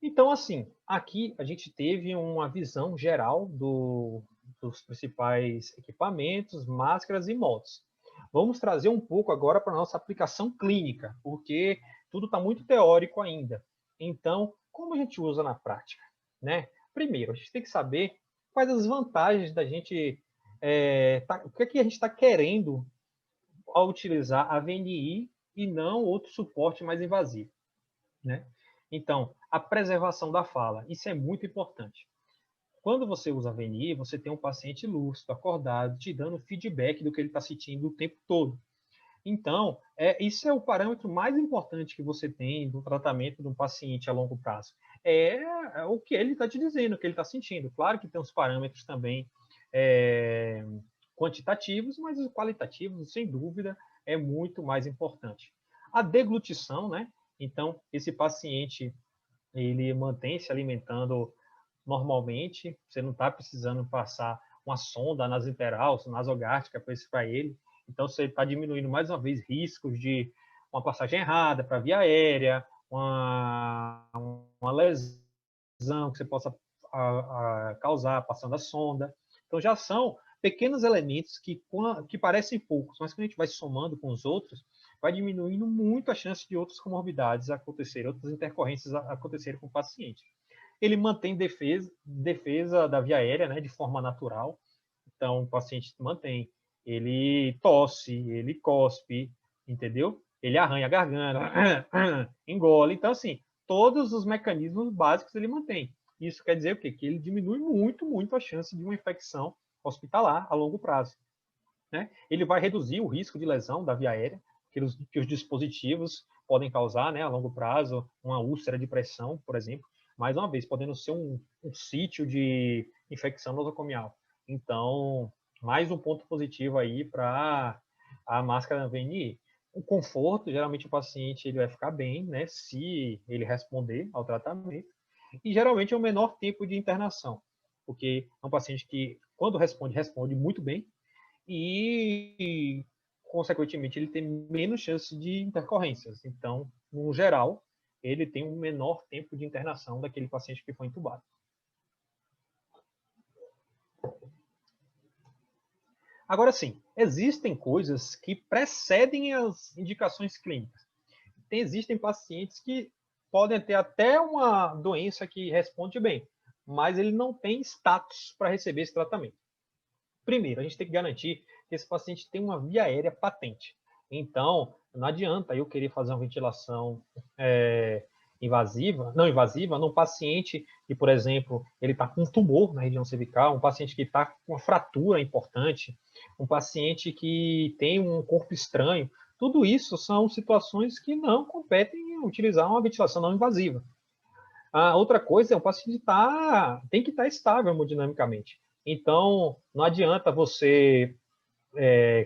Então, assim, aqui a gente teve uma visão geral dos principais equipamentos, máscaras e modos. Vamos trazer um pouco agora para a nossa aplicação clínica, porque tudo está muito teórico ainda. Então, como a gente usa na prática? Né? Primeiro, a gente tem que saber quais as vantagens da gente... o que, é que a gente está querendo ao utilizar a VNI e não outro suporte mais invasivo. Né? Então, a preservação da fala, isso é muito importante. Quando você usa a VNI, você tem um paciente lúcido, acordado, te dando feedback do que ele está sentindo o tempo todo. Então, isso é o parâmetro mais importante que você tem no tratamento de um paciente a longo prazo. É o que ele está te dizendo, o que ele está sentindo. Claro que tem os parâmetros também quantitativos, mas os qualitativos, sem dúvida, é muito mais importante. A deglutição, né? Então, esse paciente, ele mantém se alimentando normalmente, você não está precisando passar uma sonda nasointeral, nasogástrica para ele. Então, você está diminuindo, mais uma vez, riscos de uma passagem errada para a via aérea, uma lesão que você possa causar passando a sonda. Então, já são pequenos elementos que parecem poucos, mas quando a gente vai somando com os outros, vai diminuindo muito a chance de outras comorbidades acontecerem, outras intercorrências acontecerem com o paciente. Ele mantém defesa da via aérea, né, de forma natural. Então, o paciente mantém. Ele tosse, ele cospe, entendeu? Ele arranha a garganta, engole. Então, assim, todos os mecanismos básicos ele mantém. Isso quer dizer o quê? Que ele diminui muito, muito a chance de uma infecção hospitalar a longo prazo. Né? Ele vai reduzir o risco de lesão da via aérea, que os dispositivos podem causar, né, a longo prazo, uma úlcera de pressão, por exemplo, mais uma vez, podendo ser um sítio de infecção nosocomial. Então, mais um ponto positivo aí para a máscara VNI. O conforto, geralmente o paciente ele vai ficar bem, né, se ele responder ao tratamento, e geralmente é o menor tempo de internação, porque é um paciente que, quando responde muito bem, e, consequentemente, ele tem menos chance de intercorrências. Então, no geral, ele tem um menor tempo de internação daquele paciente que foi entubado. Agora sim, existem coisas que precedem as indicações clínicas. Existem pacientes que podem ter até uma doença que responde bem, mas ele não tem status para receber esse tratamento. Primeiro, a gente tem que garantir que esse paciente tem uma via aérea patente. Então, não adianta eu querer fazer uma ventilação não invasiva, num paciente que, por exemplo, ele está com um tumor na região cervical, um paciente que está com uma fratura importante, um paciente que tem um corpo estranho. Tudo isso são situações que não competem em utilizar uma ventilação não invasiva. A outra coisa é o paciente tem que estar estável hemodinamicamente. Então, não adianta você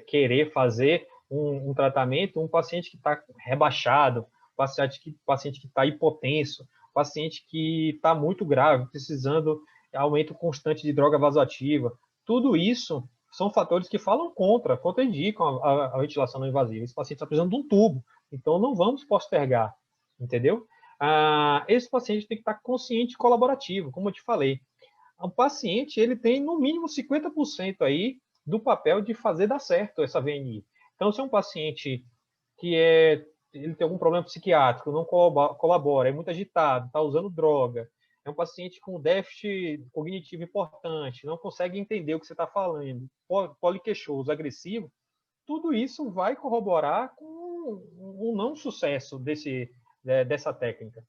querer fazer um tratamento, um paciente que está rebaixado, paciente que está hipotenso, paciente que está muito grave, precisando de aumento constante de droga vasoativa. Tudo isso são fatores que falam contraindicam a ventilação não invasiva. Esse paciente está precisando de um tubo, então não vamos postergar, entendeu? Esse paciente tem que estar consciente e colaborativo, como eu te falei. O paciente ele tem no mínimo 50% aí do papel de fazer dar certo essa VNI. Então, se é um paciente que ele tem algum problema psiquiátrico, não colabora, é muito agitado, está usando droga, é um paciente com déficit cognitivo importante, não consegue entender o que você está falando, poliqueixoso, agressivo, tudo isso vai corroborar com um não sucesso dessa técnica.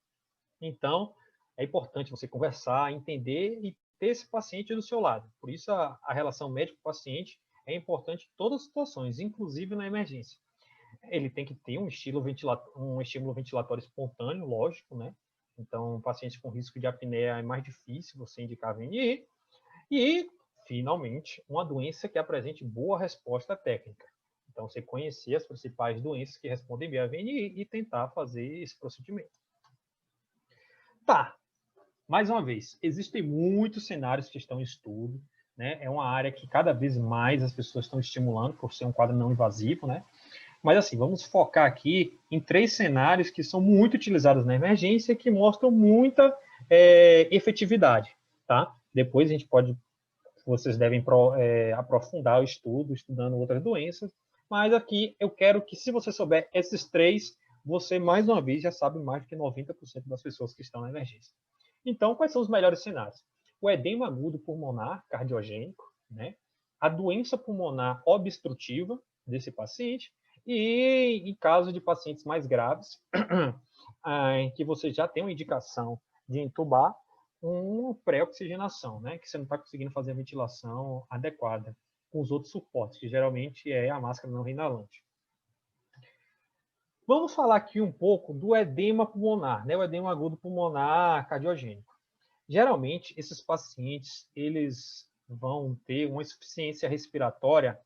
Então, é importante você conversar, entender e ter esse paciente do seu lado. Por isso, a relação médico-paciente é importante em todas as situações, inclusive na emergência. Ele tem que ter um estímulo ventilatório espontâneo, lógico, né? Então, pacientes com risco de apneia é mais difícil você indicar VNI. E, finalmente, uma doença que apresente boa resposta técnica. Então, você conhecer as principais doenças que respondem bem à VNI e tentar fazer esse procedimento. Tá, mais uma vez, existem muitos cenários que estão em estudo, né? É uma área que cada vez mais as pessoas estão estimulando por ser um quadro não invasivo, né? Mas assim, vamos focar aqui em 3 cenários que são muito utilizados na emergência e que mostram muita efetividade, tá? Depois a gente pode, vocês devem aprofundar o estudo, estudando outras doenças, mas aqui eu quero que, se você souber esses 3, você, mais uma vez, já sabe mais do que 90% das pessoas que estão na emergência. Então, quais são os melhores cenários? O edema agudo pulmonar cardiogênico, né? A doença pulmonar obstrutiva desse paciente e, em caso de pacientes mais graves, em que você já tem uma indicação de entubar, uma pré-oxigenação, né? Que você não está conseguindo fazer a ventilação adequada com os outros suportes, que geralmente é a máscara não inalante. Vamos falar aqui um pouco do edema pulmonar, né? O edema agudo pulmonar cardiogênico. Geralmente, esses pacientes, eles vão ter uma insuficiência respiratória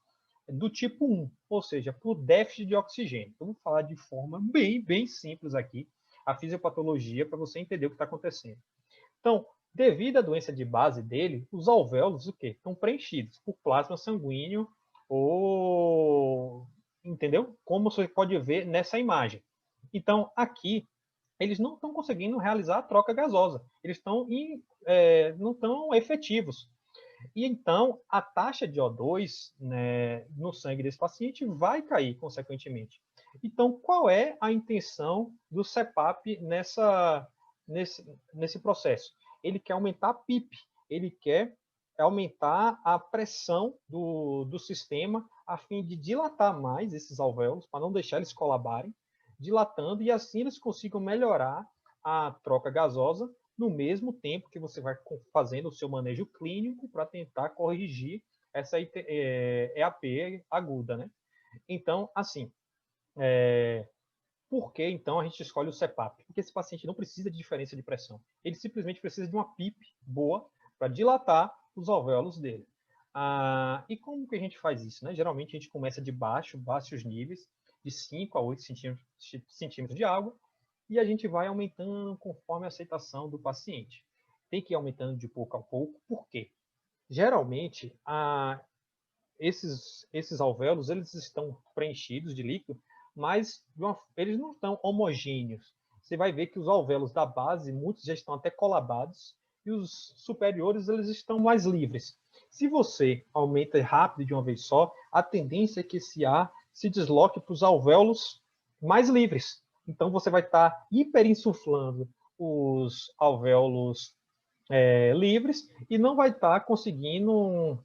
do tipo 1, ou seja, por déficit de oxigênio. Vamos falar de forma bem simples aqui, a fisiopatologia, para você entender o que está acontecendo. Então, devido à doença de base dele, os alvéolos, o quê? Estão preenchidos por plasma sanguíneo ou... Entendeu? Como você pode ver nessa imagem. Então, aqui, eles não estão conseguindo realizar a troca gasosa. Eles não estão efetivos. E então, a taxa de O2, né, no sangue desse paciente vai cair, consequentemente. Então, qual é a intenção do CPAP nesse processo? Ele quer aumentar a PIP, ele quer aumentar a pressão do sistema a fim de dilatar mais esses alvéolos, para não deixar eles colabarem, dilatando, e assim eles consigam melhorar a troca gasosa no mesmo tempo que você vai fazendo o seu manejo clínico para tentar corrigir essa EAP aguda, né? Então, assim, por que então a gente escolhe o CPAP? Porque esse paciente não precisa de diferença de pressão. Ele simplesmente precisa de uma PIP boa para dilatar os alvéolos dele. E como que a gente faz isso, né? Geralmente a gente começa de baixos níveis, de 5 a 8 centímetros de água, e a gente vai aumentando conforme a aceitação do paciente. Tem que ir aumentando de pouco a pouco, por quê? Geralmente, esses alvéolos eles estão preenchidos de líquido, mas eles não estão homogêneos. Você vai ver que os alvéolos da base, muitos já estão até colabados, e os superiores eles estão mais livres. Se você aumenta rápido de uma vez só, a tendência é que esse ar se desloque para os alvéolos mais livres. Então, você vai estar hiperinsuflando os alvéolos livres e não vai estar conseguindo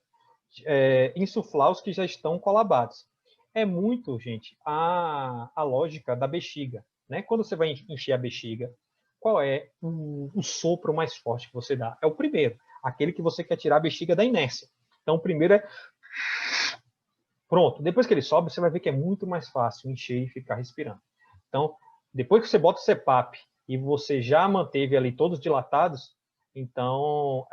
insuflar os que já estão colabados. É muito, gente, a lógica da bexiga. Né? Quando você vai encher a bexiga, qual é o sopro mais forte que você dá? É o primeiro, aquele que você quer tirar a bexiga da inércia. Então, o primeiro é... Pronto, depois que ele sobe, você vai ver que é muito mais fácil encher e ficar respirando. Então, depois que você bota o CPAP e você já manteve ali todos dilatados, então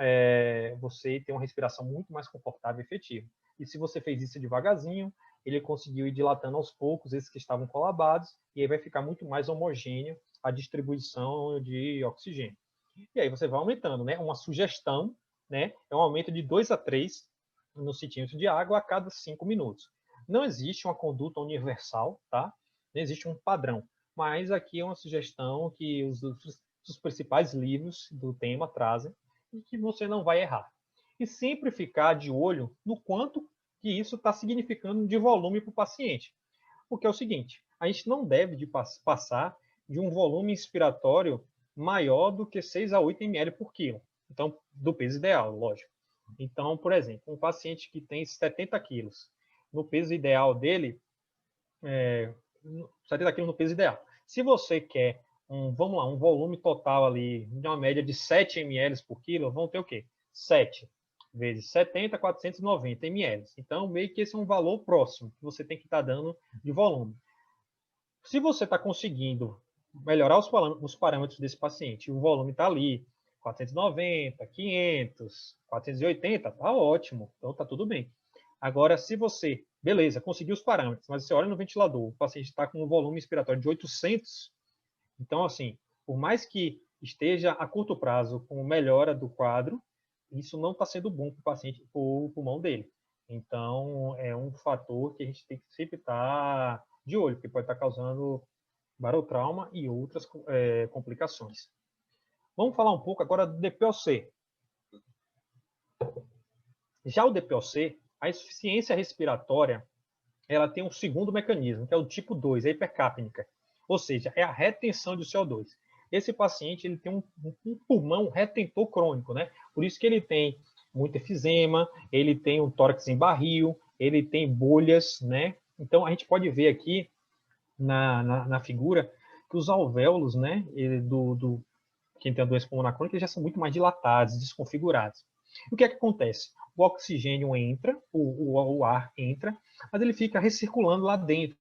você tem uma respiração muito mais confortável e efetiva. E se você fez isso devagarzinho, ele conseguiu ir dilatando aos poucos esses que estavam colabados, e aí vai ficar muito mais homogêneo a distribuição de oxigênio. E aí você vai aumentando, né? Uma sugestão, né? É um aumento de 2 a 3 no centímetro de água a cada 5 minutos. Não existe uma conduta universal, tá? Não existe um padrão. Mas aqui é uma sugestão que os principais livros do tema trazem e que você não vai errar. e sempre ficar de olho no quanto que isso está significando de volume para o paciente. Porque é o seguinte, a gente não deve passar de um volume inspiratório maior do que 6 a 8 ml por quilo. Então, do peso ideal, lógico. Então, por exemplo, um paciente que tem 70 quilos, no peso ideal dele, 70 quilos no peso ideal. Se você quer vamos lá, um volume total ali, de uma média de 7 ml por quilo, vão ter o quê? 7 vezes 70, 490 ml. Então, meio que esse é um valor próximo que você tem que estar dando de volume. Se você está conseguindo melhorar os parâmetros desse paciente, o volume está ali, 490, 500, 480, tá ótimo, então tá tudo bem. Agora, se você, beleza, conseguiu os parâmetros, mas você olha no ventilador, o paciente está com um volume inspiratório de 800, então, assim, por mais que esteja a curto prazo com melhora do quadro, isso não está sendo bom para o paciente, para o pulmão dele. Então, é um fator que a gente tem que sempre estar de olho, porque pode estar causando barotrauma e outras complicações. Vamos falar um pouco agora do DPOC. Já o DPOC, a insuficiência respiratória, ela tem um segundo mecanismo, que é o tipo 2, a hipercapnia, ou seja, é a retenção de CO2. Esse paciente ele tem um pulmão retentor crônico, né? Por isso que ele tem muito efizema, ele tem um tórax em barril, ele tem bolhas, né? Então, a gente pode ver aqui na figura que os alvéolos, né, quem tem a doença pulmonar crônica, já são muito mais dilatados, desconfigurados. E o que é que acontece? O oxigênio entra, o ar entra, mas ele fica recirculando lá dentro.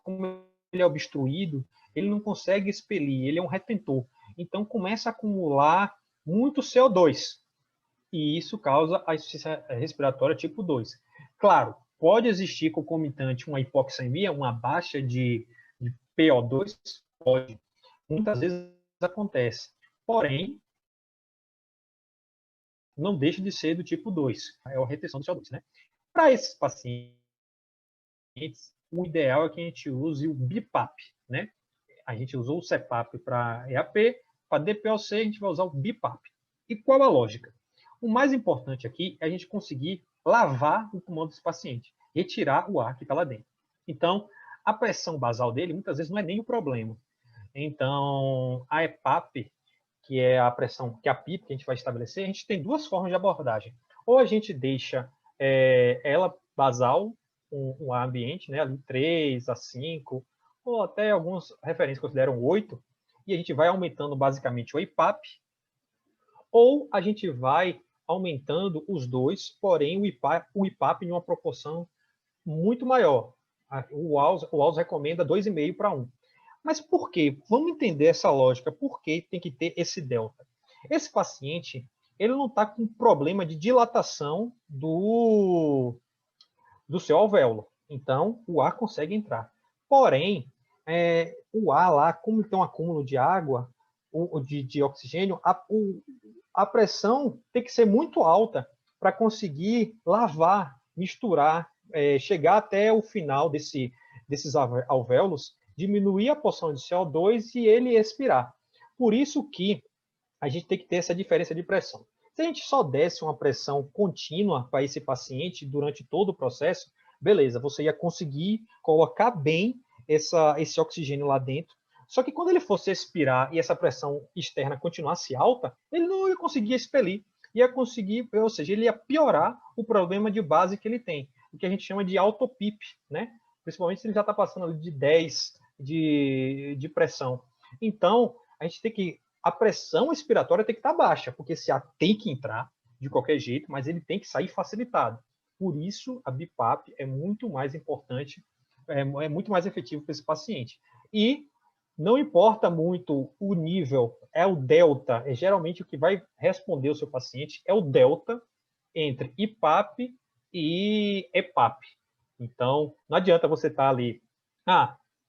Como ele é obstruído, ele não consegue expelir, ele é um retentor. Então começa a acumular muito CO2. E isso causa a insuficiência respiratória tipo 2. Claro, pode existir concomitante uma hipoxemia, uma baixa de PO2, pode. Muitas vezes acontece. Porém, não deixa de ser do tipo 2, é a retenção do CO2, né? Para esses pacientes, o ideal é que a gente use o BiPAP, né? A gente usou o CPAP para EAP, para DPOC a gente vai usar o BiPAP. E qual a lógica? O mais importante aqui é a gente conseguir lavar o pulmão desse paciente, retirar o ar que está lá dentro. Então, a pressão basal dele muitas vezes não é nem o problema. Então, a EPAP, que é a pressão, que é a PIP que a gente vai estabelecer, a gente tem duas formas de abordagem. Ou a gente deixa ela basal, um ar ambiente, né, ali 3 a 5, ou até algumas referências consideram 8, e a gente vai aumentando basicamente o IPAP, ou a gente vai aumentando os dois, porém o IPAP em uma proporção muito maior. O WAUS recomenda 2,5 para 1. Mas por quê? Vamos entender essa lógica. Por que tem que ter esse delta? Esse paciente, ele não está com problema de dilatação do seu alvéolo. Então, o ar consegue entrar. Porém, o ar lá, como tem um acúmulo de água, de oxigênio, a pressão tem que ser muito alta para conseguir lavar, misturar, chegar até o final desses alvéolos, diminuir a porção de CO2 e ele expirar. Por isso que a gente tem que ter essa diferença de pressão. Se a gente só desse uma pressão contínua para esse paciente durante todo o processo, beleza, você ia conseguir colocar bem esse oxigênio lá dentro. Só que quando ele fosse expirar e essa pressão externa continuasse alta, ele não ia conseguir expelir. Ia conseguir, ou seja, ele ia piorar o problema de base que ele tem, o que a gente chama de autopip, né? Principalmente se ele já está passando de 10 de pressão. Então, a gente tem que a pressão expiratória tem que estar baixa, porque esse ar tem que entrar de qualquer jeito, mas ele tem que sair facilitado. Por isso, a BiPAP é muito mais importante, é muito mais efetivo para esse paciente. E não importa muito o nível, é o delta, é geralmente o que vai responder o seu paciente, é o delta entre IPAP e EPAP. Então, não adianta você estar ali,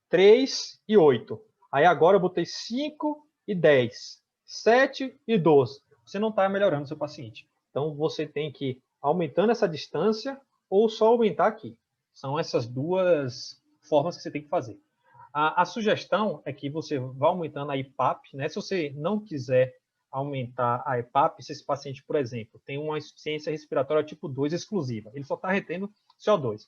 3 e 8. Aí agora eu botei 5 e 10, 7 e 12. Você não está melhorando o seu paciente. Então, você tem que ir aumentando essa distância ou só aumentar aqui. São essas duas formas que você tem que fazer. A sugestão é que você vá aumentando a IPAP, né? Se você não quiser aumentar a EPAP se esse paciente, por exemplo, tem uma insuficiência respiratória tipo 2 exclusiva. Ele só está retendo CO2.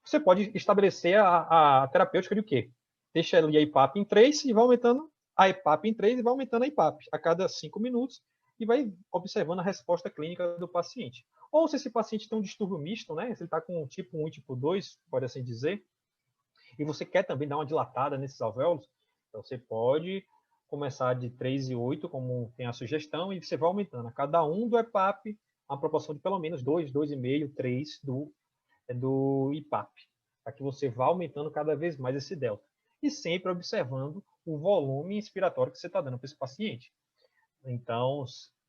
Você pode estabelecer a terapêutica de o quê? Deixa ali a EPAP em 3 e vai aumentando a EPAP em 3 e vai aumentando a EPAP a cada 5 minutos e vai observando a resposta clínica do paciente. Ou se esse paciente tem um distúrbio misto, né? Se ele está com tipo 1 e tipo 2, pode assim dizer, e você quer também dar uma dilatada nesses alvéolos, então você pode começar de 3,8, como tem a sugestão, e você vai aumentando a cada um do EPAP uma proporção de pelo menos 2, 2,5, 3 do IPAP, para que você vá aumentando cada vez mais esse delta. E sempre observando o volume inspiratório que você está dando para esse paciente. Então,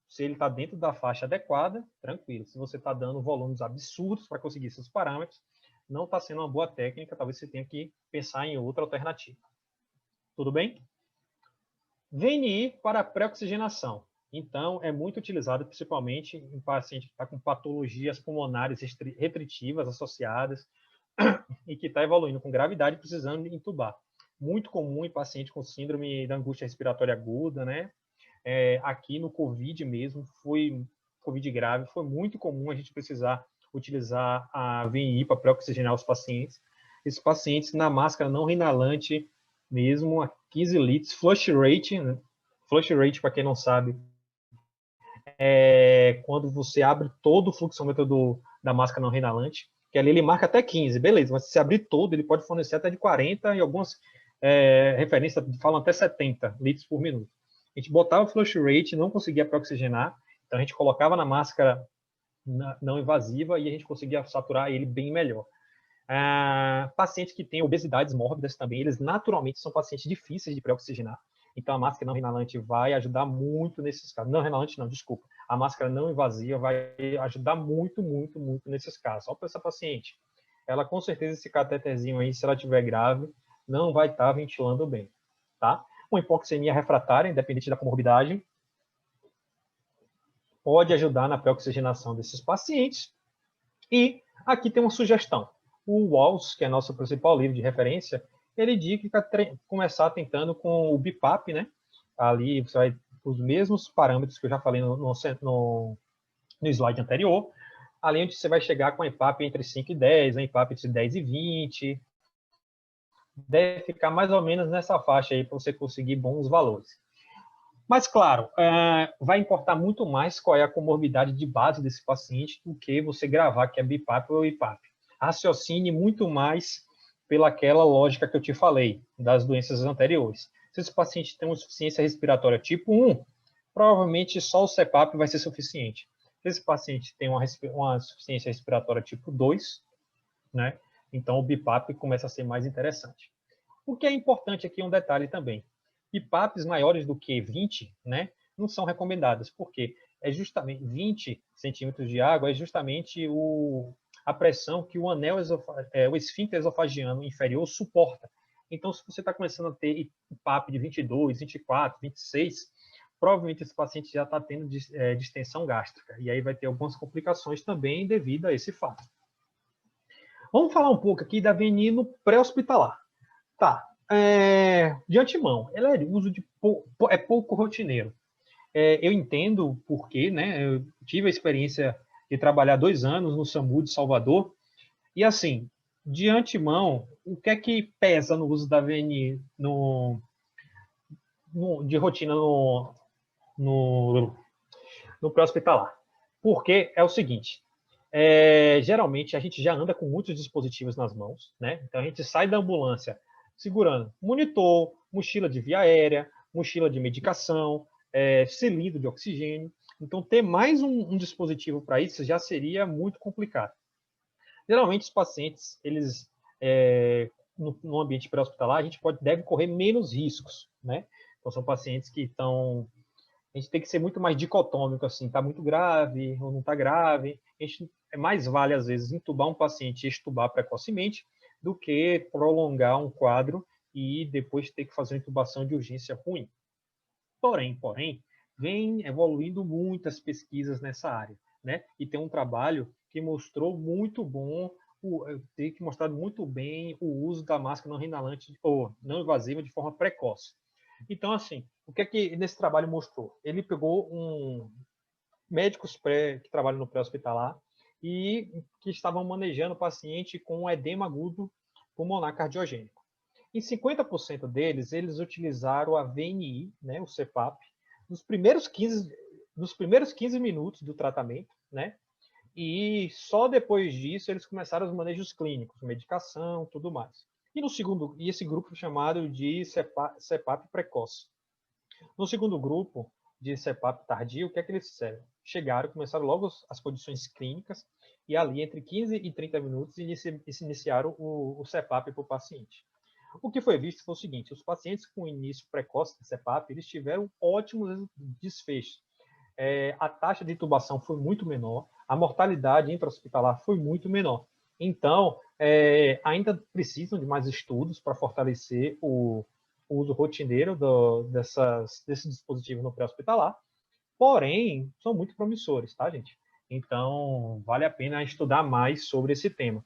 se ele está dentro da faixa adequada, tranquilo. Se você está dando volumes absurdos para conseguir esses parâmetros, não está sendo uma boa técnica, talvez você tenha que pensar em outra alternativa. Tudo bem? VNI para pré-oxigenação. Então, é muito utilizado principalmente em paciente que está com patologias pulmonares restritivas associadas e que está evoluindo com gravidade, precisando entubar. Muito comum em paciente com síndrome da angústia respiratória aguda, né? Aqui no COVID mesmo, COVID grave, foi muito comum a gente precisar utilizar a VNI para pré-oxigenar os pacientes. Esses pacientes na máscara não inalante mesmo, a 15 litros, flush rate, né? Flush rate, para quem não sabe, é quando você abre todo o fluxômetro da máscara não inalante, que ali ele marca até 15, beleza, mas se você abrir todo, ele pode fornecer até de 40 e algumas referências falam até 70 litros por minuto. A gente botava o flush rate, não conseguia pré-oxigenar, então a gente colocava na máscara não invasiva e a gente conseguia saturar ele bem melhor. Pacientes que têm obesidades mórbidas também, eles naturalmente são pacientes difíceis de pré-oxigenar. Então, a máscara não inalante vai ajudar muito nesses casos. Não inalante, não, desculpa. A máscara não invasiva vai ajudar muito, muito, muito nesses casos. Olha para essa paciente. Ela, com certeza, esse cateterzinho aí, se ela tiver grave, não vai estar ventilando bem, tá? Uma hipoxemia refratária, independente da comorbidade, pode ajudar na pré-oxigenação desses pacientes. E aqui tem uma sugestão. O Walls, que é nosso principal livro de referência, ele indica começar tentando com o BIPAP, né? Ali você vai os mesmos parâmetros que eu já falei no slide anterior, além de você vai chegar com a EPAP entre 5 e 10, a EPAP entre 10 e 20, deve ficar mais ou menos nessa faixa aí para você conseguir bons valores. Mas, claro, vai importar muito mais qual é a comorbidade de base desse paciente do que você gravar que é BIPAP ou IPAP. Raciocine muito mais pelaquela lógica que eu te falei, das doenças anteriores. Se esse paciente tem uma insuficiência respiratória tipo 1, provavelmente só o CPAP vai ser suficiente. Se esse paciente tem uma insuficiência respiratória tipo 2, né, então o BIPAP começa a ser mais interessante. O que é importante aqui é um detalhe também. IPAPs maiores do que 20, né, não são recomendadas, porque é justamente 20 centímetros de água é justamente a pressão que o anel o esfíncter esofagiano inferior suporta. Então, se você está começando a ter IPAP de 22, 24, 26, provavelmente esse paciente já está tendo distensão gástrica, e aí vai ter algumas complicações também devido a esse fato. Vamos falar um pouco aqui da VNI no pré-hospitalar. Tá, de antemão, ela é de uso é pouco rotineiro. Eu entendo por quê, né? Eu tive a experiência de trabalhar 2 anos no SAMU de Salvador, e assim, de antemão, o que é que pesa no uso da VNI de rotina no pré-hospitalar? Porque é o seguinte, geralmente a gente já anda com muitos dispositivos nas mãos, né? Então a gente sai da ambulância segurando monitor, mochila de via aérea, mochila de medicação, cilindro de oxigênio. Então ter mais um dispositivo para isso já seria muito complicado. Geralmente os pacientes, eles no ambiente pré-hospitalar, a gente deve correr menos riscos, né? Então são pacientes que estão a gente tem que ser muito mais dicotômico, assim, está muito grave ou não está grave. Mais vale, às vezes, entubar um paciente e extubar precocemente do que prolongar um quadro e depois ter que fazer uma intubação de urgência ruim. Porém, vem evoluindo muitas pesquisas nessa área, né? E tem um trabalho que mostrou muito bom, tem que mostrado muito bem o uso da máscara não inalante ou não invasiva de forma precoce. Então, assim, O que é que nesse trabalho mostrou? Ele pegou médicos que trabalham no pré-hospitalar e que estavam manejando o paciente com edema agudo pulmonar cardiogênico. Em 50% deles, eles utilizaram a VNI, né, o CPAP, nos primeiros 15 minutos do tratamento, né? E só depois disso eles começaram os manejos clínicos, medicação, tudo mais. E esse grupo chamado de CPAP precoce. No segundo grupo de CPAP tardio, o que é que eles fizeram? Chegaram, começaram logo as condições clínicas e ali entre 15 e 30 minutos iniciaram o CPAP para o paciente. O que foi visto foi o seguinte: os pacientes com início precoce de CPAP, eles tiveram ótimos desfechos. A taxa de intubação foi muito menor, a mortalidade intra-hospitalar foi muito menor. Então, ainda precisam de mais estudos para fortalecer o uso rotineiro desse dispositivo no pré-hospitalar, porém, são muito promissores, tá, gente? Então, vale a pena estudar mais sobre esse tema.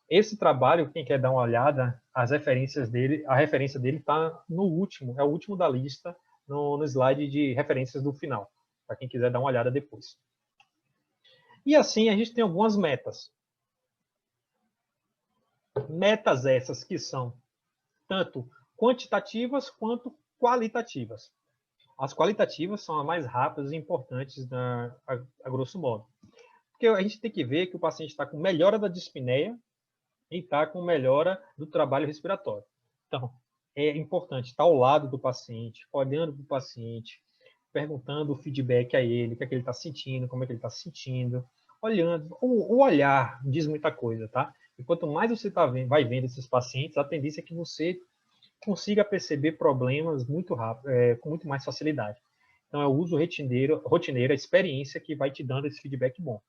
Esse trabalho, quem quer dar uma olhada, a referência dele está no último, é o último da lista, no slide de referências do final, para quem quiser dar uma olhada depois. E assim, a gente tem algumas metas. Metas essas que são tanto quantitativas quanto qualitativas. As qualitativas são as mais rápidas e importantes, a grosso modo. Porque a gente tem que ver que o paciente está com melhora da dispneia e está com melhora do trabalho respiratório. Então, é importante estar ao lado do paciente, olhando para o paciente, perguntando o feedback a ele, o que é que ele está sentindo, como é que ele está se sentindo, olhando. O olhar diz muita coisa, tá? E quanto mais você vai vendo esses pacientes, a tendência é que você consiga perceber problemas muito rápido, com muito mais facilidade. Então, é o uso rotineiro, a experiência que vai te dando esse feedback bom.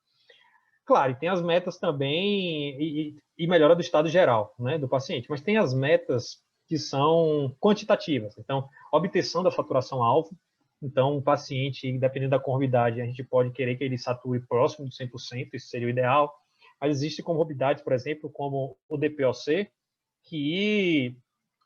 Claro, e tem as metas também e melhora do estado geral, né, do paciente, mas tem as metas que são quantitativas. Então, obtenção da saturação-alvo. Então, o paciente, dependendo da comorbidade, a gente pode querer que ele sature próximo de 100%, isso seria o ideal. Mas existem comorbidades, por exemplo, como o DPOC, que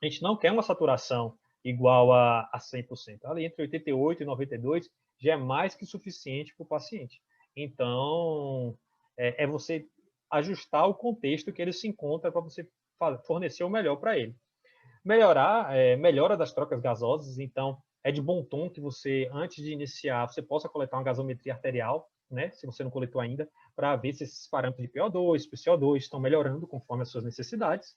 a gente não quer uma saturação igual a 100%. Ali entre 88 e 92 já é mais que suficiente para o paciente. Então, é você ajustar o contexto que ele se encontra para você fornecer o melhor para ele. Melhora das trocas gasosas, então é de bom tom que você, antes de iniciar, você possa coletar uma gasometria arterial, né, se você não coletou ainda, para ver se esses parâmetros de PO2, PCO2 estão melhorando conforme as suas necessidades,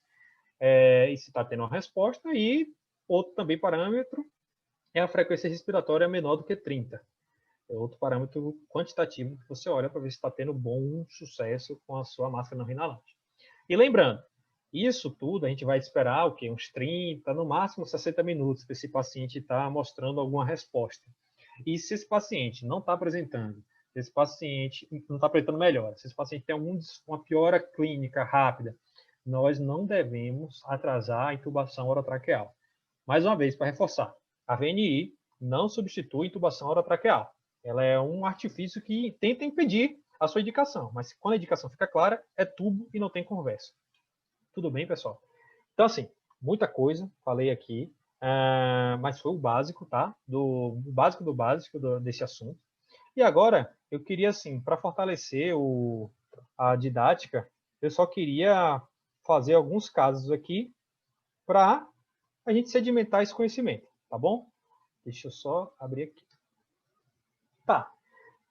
e se está tendo uma resposta. E outro também parâmetro é a frequência respiratória menor do que 30. É outro parâmetro quantitativo que você olha para ver se está tendo bom sucesso com a sua máscara não inalante. E lembrando, isso tudo a gente vai esperar o quê? Uns 30, no máximo 60 minutos, para esse paciente estar mostrando alguma resposta. E se esse paciente não está apresentando, se esse paciente não está apresentando melhor, se esse paciente tem uma piora clínica rápida, nós não devemos atrasar a intubação orotraqueal. Mais uma vez, para reforçar, a VNI não substitui intubação orotraqueal. Ela é um artifício que tenta impedir a sua indicação, mas quando a indicação fica clara, é tubo e não tem conversa. Tudo bem, pessoal? Então, assim, muita coisa, falei aqui, mas foi o básico, tá? O básico do básico desse assunto. E agora, eu queria, assim, para fortalecer a didática, eu só queria fazer alguns casos aqui para a gente sedimentar esse conhecimento, tá bom? Deixa eu só abrir aqui. Tá.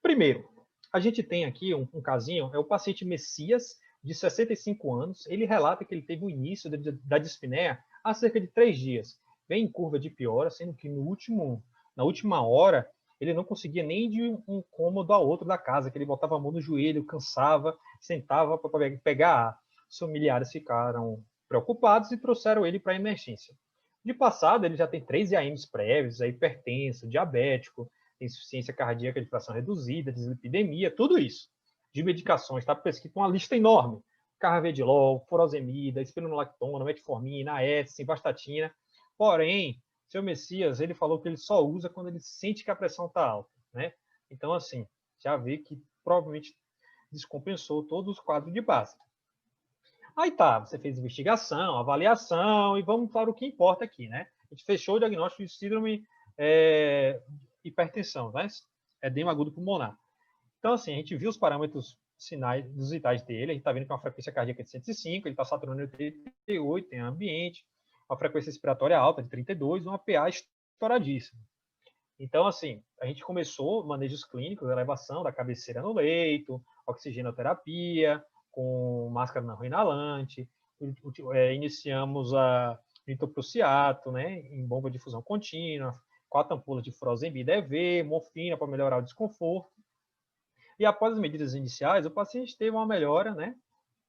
Primeiro, a gente tem aqui um casinho, é o paciente Messias, de 65 anos. Ele relata que ele teve o início da dispneia há cerca de 3 dias. Vem em curva de piora, sendo que na última hora ele não conseguia nem de um cômodo a outro da casa, que ele botava a mão no joelho, cansava, sentava para pegar ar. Os familiares ficaram preocupados e trouxeram ele para a emergência. De passado, ele já tem 3 IAMs prévios, hipertenso, diabético, insuficiência cardíaca de fração reduzida, dislipidemia, tudo isso. De medicações, está prescrito uma lista enorme. Carvedilol, furosemida, espironolactona, metformina, AS, simvastatina. Porém, seu Messias, ele falou que ele só usa quando ele sente que a pressão está alta, né? Então, assim, já vê que provavelmente descompensou todos os quadros de base. Aí tá, você fez investigação, avaliação, e vamos para o que importa aqui, né? A gente fechou o diagnóstico de síndrome hipertensão, né? Edema agudo pulmonar. Então, assim, a gente viu os parâmetros sinais dos vitais dele, a gente está vendo que é uma frequência cardíaca de 105, ele está saturando em 88, tem ambiente, uma frequência respiratória alta de 32, uma PA estouradíssima. Então, assim, a gente começou manejos clínicos, elevação da cabeceira no leito, oxigenoterapia, com máscara não inalante, iniciamos a nitroprusiato, né, em bomba de difusão contínua, 4 ampolas de Frozenbid EV, morfina para melhorar o desconforto. E após as medidas iniciais, o paciente teve uma melhora, né,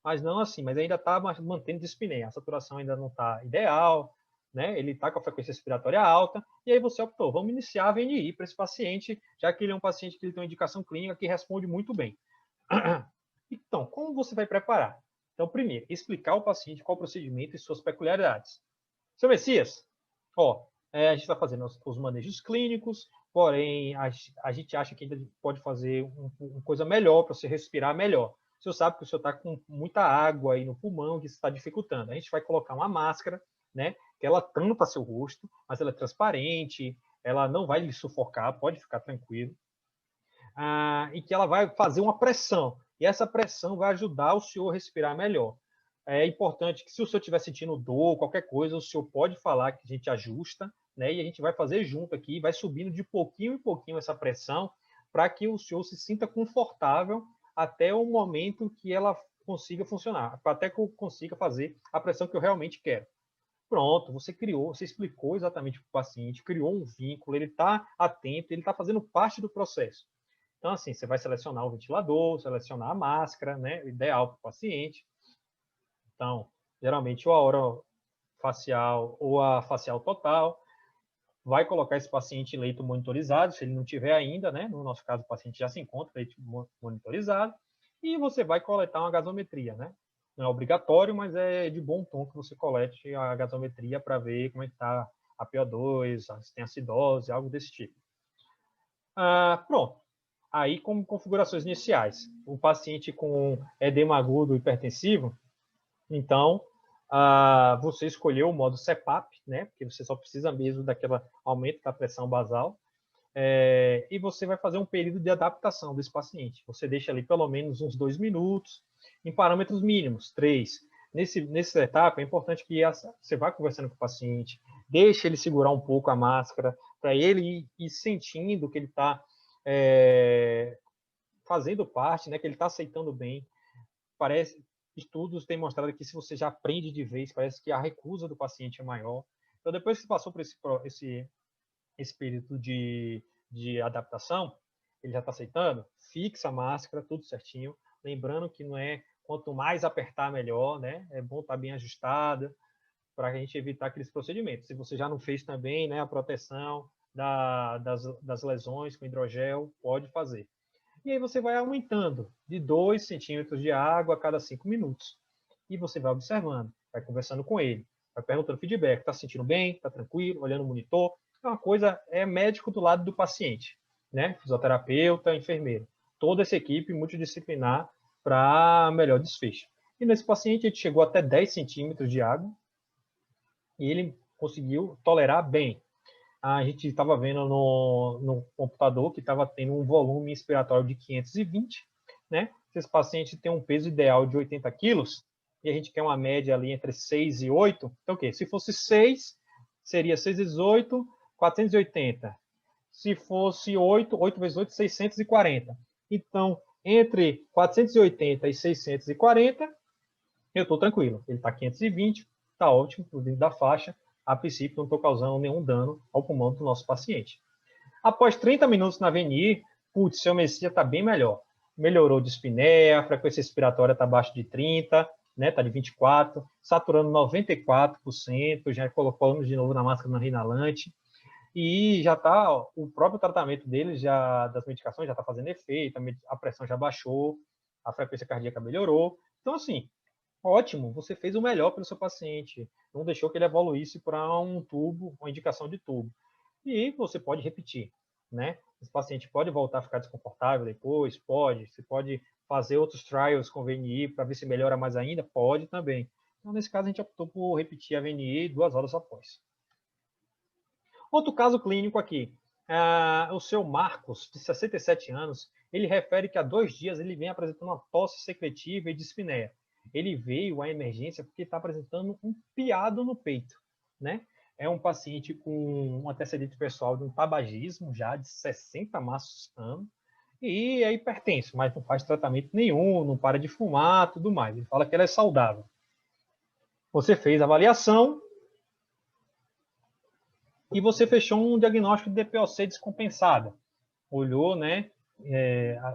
mas não assim, mas ainda está mantendo dispneia, a saturação ainda não está ideal, né? Ele está com a frequência respiratória alta, e aí você optou, vamos iniciar a VNI para esse paciente, já que ele é um paciente que ele tem uma indicação clínica que responde muito bem. Então, como você vai preparar? Então, primeiro, explicar ao paciente qual o procedimento e suas peculiaridades. Seu Messias, ó, a gente está fazendo os manejos clínicos, porém, a gente acha que ainda pode fazer uma coisa melhor para você respirar melhor. O senhor sabe que o senhor está com muita água aí no pulmão, que isso está dificultando. A gente vai colocar uma máscara, né, que ela tampa seu rosto, mas ela é transparente, ela não vai lhe sufocar, pode ficar tranquilo. E que ela vai fazer uma pressão, e essa pressão vai ajudar o senhor a respirar melhor. É importante que, se o senhor estiver sentindo dor, qualquer coisa, o senhor pode falar que a gente ajusta, né? E a gente vai fazer junto aqui, vai subindo de pouquinho em pouquinho essa pressão, para que o senhor se sinta confortável até o momento que ela consiga funcionar, até que eu consiga fazer a pressão que eu realmente quero. Pronto, você criou, você explicou exatamente para o paciente, criou um vínculo, ele está atento, ele está fazendo parte do processo. Então, assim, você vai selecionar o ventilador, selecionar a máscara, né? Ideal para o paciente. Então, geralmente, ou a orofacial ou a facial total. Vai colocar esse paciente em leito monitorizado, se ele não tiver ainda, né? No nosso caso, o paciente já se encontra em leito monitorizado. E você vai coletar uma gasometria, né? Não é obrigatório, mas é de bom tom que você colete a gasometria para ver como é que está a PO2, se tem acidose, algo desse tipo. Pronto. Aí, como configurações iniciais, o paciente com edema agudo hipertensivo, então, você escolheu o modo CPAP, né? Porque você só precisa mesmo daquele aumento da pressão basal. E você vai fazer um período de adaptação desse paciente. Você deixa ali pelo menos uns 2 minutos, em parâmetros mínimos, 3. Nessa etapa, é importante que você vá conversando com o paciente, deixe ele segurar um pouco a máscara, para ele ir sentindo que ele está fazendo parte, né, que ele está aceitando bem. Parece, estudos têm mostrado que, se você já aprende de vez, parece que a recusa do paciente é maior. Então, depois que você passou por esse período de adaptação, ele já está aceitando, fixa a máscara, tudo certinho. Lembrando que não é quanto mais apertar, melhor, né? É bom estar bem ajustada para a gente evitar aqueles procedimentos. Se você já não fez também, né, a proteção das lesões com hidrogel, pode fazer. E aí você vai aumentando de 2 centímetros de água a cada 5 minutos. E você vai observando, vai conversando com ele, vai perguntando feedback, está se sentindo bem, está tranquilo, olhando o monitor. É uma coisa, é médico do lado do paciente, né? Fisioterapeuta, enfermeiro. Toda essa equipe multidisciplinar para melhor desfecho. E nesse paciente a gente chegou até 10 centímetros de água e ele conseguiu tolerar bem. A gente estava vendo no computador que estava tendo um volume inspiratório de 520, né? Esse paciente tem um peso ideal de 80 quilos, e a gente quer uma média ali entre 6 e 8. Então, o quê? Se fosse 6, seria 6 vezes 8, 480. Se fosse 8, 8 vezes 8, 640. Então, entre 480 e 640, eu estou tranquilo. Ele está 520, está ótimo, dentro da faixa. A princípio, não estou causando nenhum dano ao pulmão do nosso paciente. Após 30 minutos na VNI, putz, seu Messias está bem melhor. Melhorou de dispneia, a frequência respiratória está abaixo de 30, né, está de 24, saturando 94%, já colocamos de novo na máscara não inalante. E já está, o próprio tratamento dele, das medicações, já está fazendo efeito, a pressão já baixou, a frequência cardíaca melhorou. Então, assim, ótimo, você fez o melhor para o seu paciente, não deixou que ele evoluísse para um tubo, uma indicação de tubo. E você pode repetir, né? Esse paciente pode voltar a ficar desconfortável depois? Pode. Você pode fazer outros trials com VNI para ver se melhora mais ainda? Pode também. Então, nesse caso, a gente optou por repetir a VNI 2 horas após. Outro caso clínico aqui. O seu Marcos, de 67 anos, ele refere que há 2 dias ele vem apresentando uma tosse secretiva e dispneia. Ele veio à emergência porque está apresentando um piado no peito, né? É um paciente com um antecedente pessoal de um tabagismo já de 60 maços ano e é hipertenso, mas não faz tratamento nenhum, não para de fumar, tudo mais. Ele fala que ela é saudável. Você fez a avaliação e você fechou um diagnóstico de DPOC descompensada. Olhou, né,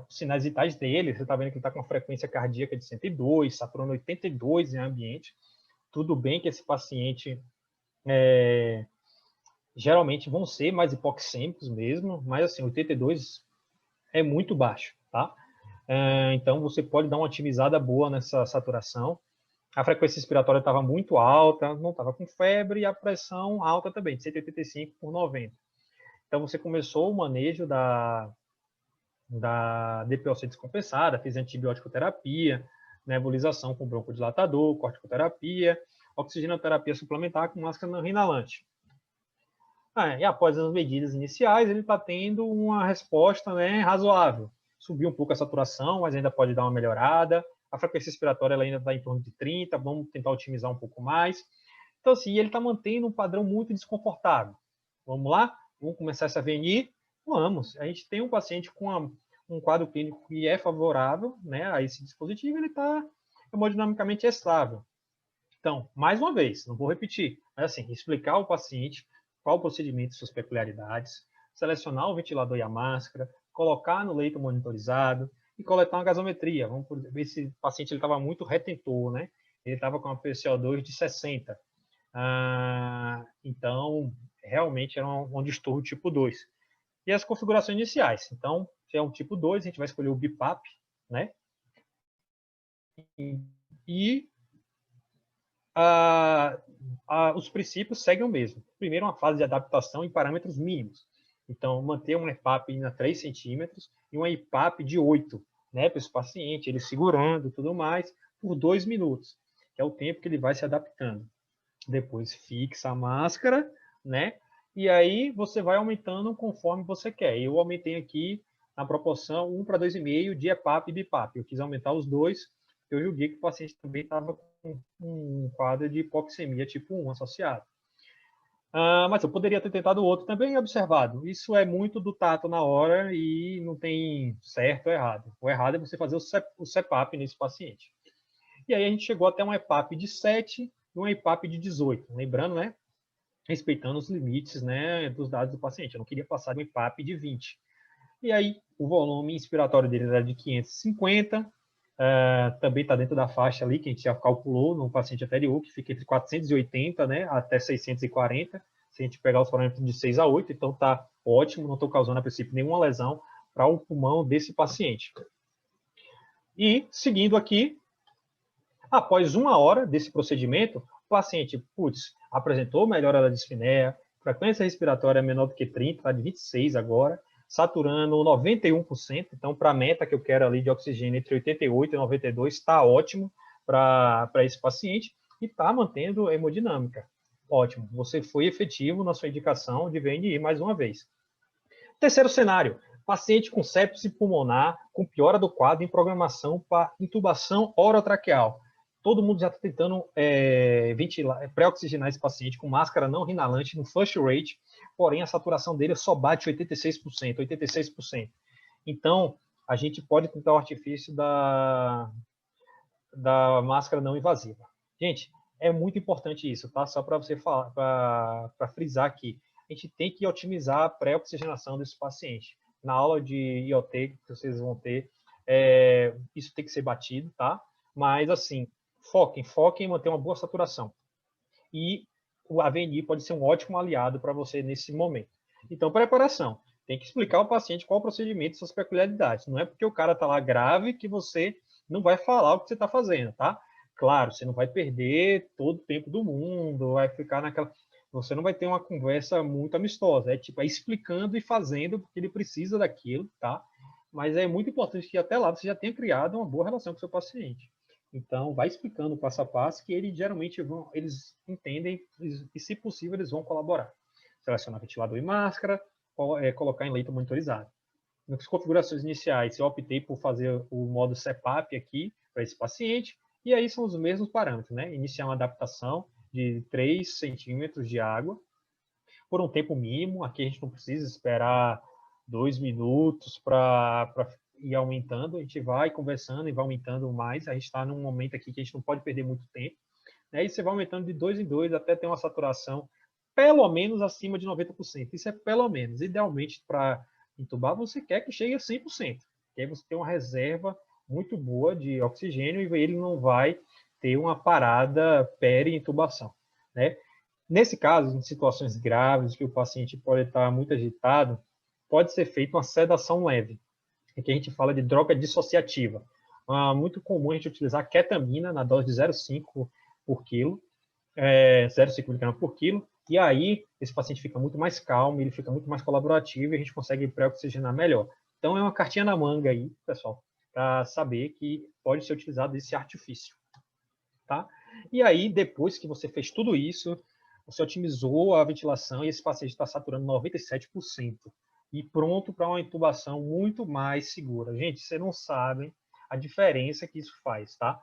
os sinais vitais dele, você está vendo que ele está com uma frequência cardíaca de 102, saturando 82 em ambiente. Tudo bem que esse paciente geralmente vão ser mais hipoxêmicos mesmo, mas assim, 82 é muito baixo, tá? Então você pode dar uma otimizada boa nessa saturação. A frequência respiratória estava muito alta, não estava com febre, e a pressão alta também, de 185 por 90. Então você começou o manejo da DPOC descompensada, fez antibiótico terapia, nebulização com broncodilatador, corticoterapia, oxigenoterapia suplementar com máscara não inalante. E após as medidas iniciais, ele está tendo uma resposta, né, razoável. Subiu um pouco a saturação, mas ainda pode dar uma melhorada. A frequência respiratória ela ainda está em torno de 30, vamos tentar otimizar um pouco mais. Então, assim, ele está mantendo um padrão muito desconfortável. Vamos lá? Vamos começar essa VNI? Vamos. A gente tem um paciente com um quadro clínico que é favorável, né, a esse dispositivo, ele está hemodinamicamente estável. Então, mais uma vez, não vou repetir, mas assim, explicar ao paciente qual o procedimento e suas peculiaridades, selecionar o ventilador e a máscara, colocar no leito monitorizado e coletar uma gasometria. Vamos ver se o paciente estava muito retentor, né? Ele estava com uma PCO2 de 60. Então, realmente era um distúrbio tipo 2. E as configurações iniciais. Então, se é um tipo 2, a gente vai escolher o BIPAP, né? E os princípios seguem o mesmo. Primeiro, uma fase de adaptação em parâmetros mínimos. Então, manter um EPAP a 3 centímetros e um EPAP de 8, né, para esse paciente, ele segurando e tudo mais, por 2 minutos, que é o tempo que ele vai se adaptando. Depois, fixa a máscara, né, e aí você vai aumentando conforme você quer. Eu aumentei aqui na proporção 1 para 2,5 de EPAP e BIPAP. Eu quis aumentar os dois, eu julguei que o paciente também estava com um quadro de hipoxemia tipo 1 associado. Mas eu poderia ter tentado outro também e observado. Isso é muito do tato na hora e não tem certo ou errado. O errado é você fazer o CEPAP nesse paciente. E aí a gente chegou até um EPAP de 7 e um EPAP de 18. Lembrando, né? Respeitando os limites, né, dos dados do paciente. Eu não queria passar de um EPAP de 20. E aí o volume inspiratório dele era de 550. Também está dentro da faixa ali que a gente já calculou no paciente anterior, que fica entre 480, né, até 640, se a gente pegar os parâmetros de 6 a 8, então está ótimo, não estou causando a princípio nenhuma lesão para o pulmão desse paciente. E, seguindo aqui, após 1 hora desse procedimento, o paciente, apresentou melhora da dispneia, frequência respiratória menor do que 30, está de 26 agora, saturando 91%, então para a meta que eu quero ali de oxigênio entre 88 e 92, está ótimo para esse paciente e está mantendo a hemodinâmica. Ótimo, você foi efetivo na sua indicação de VNI mais uma vez. Terceiro cenário, paciente com sepse pulmonar, com piora do quadro em programação para intubação orotraqueal. Todo mundo já está tentando ventilar, pré-oxigenar esse paciente com máscara não inalante no first rate, porém a saturação dele só bate 86%, 86%. Então, a gente pode tentar o artifício da máscara não invasiva. Gente, é muito importante isso, tá? Só para você falar, para frisar aqui. A gente tem que otimizar a pré-oxigenação desse paciente. Na aula de IoT que vocês vão ter, isso tem que ser batido, tá? Mas, assim, foquem em manter uma boa saturação. E o AVNI pode ser um ótimo aliado para você nesse momento. Então, preparação. Tem que explicar ao paciente qual o procedimento e suas peculiaridades. Não é porque o cara está lá grave que você não vai falar o que você está fazendo, tá? Claro, você não vai perder todo o tempo do mundo, vai ficar naquela... Você não vai ter uma conversa muito amistosa. É tipo, explicando e fazendo porque ele precisa daquilo, tá? Mas é muito importante que até lá você já tenha criado uma boa relação com o seu paciente. Então, vai explicando passo a passo que eles geralmente eles entendem e, se possível, eles vão colaborar. selecionar ventilador e máscara, colocar em leito monitorizado. Nas configurações iniciais, eu optei por fazer o modo CPAP aqui para esse paciente, e aí são os mesmos parâmetros, né? Iniciar uma adaptação de 3 centímetros de água por um tempo mínimo. Aqui a gente não precisa esperar 2 minutos para ir aumentando, a gente vai conversando e vai aumentando mais. A gente está num momento aqui que a gente não pode perder muito tempo, né? E você vai aumentando de 2 em 2 até ter uma saturação pelo menos acima de 90%. Isso é pelo menos. Idealmente, para entubar, você quer que chegue a 100%. Que aí você tem uma reserva muito boa de oxigênio e ele não vai ter uma parada peri-intubação, né? Nesse caso, em situações graves, que o paciente pode estar muito agitado, pode ser feita uma sedação leve, que a gente fala de droga dissociativa. Muito comum a gente utilizar ketamina na dose de 0,5 por quilo, 0,5 mg por quilo, e aí esse paciente fica muito mais calmo, ele fica muito mais colaborativo e a gente consegue pré-oxigenar melhor. Então é uma cartinha na manga aí, pessoal, para saber que pode ser utilizado esse artifício, tá? E aí, depois que você fez tudo isso, você otimizou a ventilação e esse paciente está saturando 97% e pronto para uma intubação muito mais segura. Gente, vocês não sabem a diferença que isso faz, tá?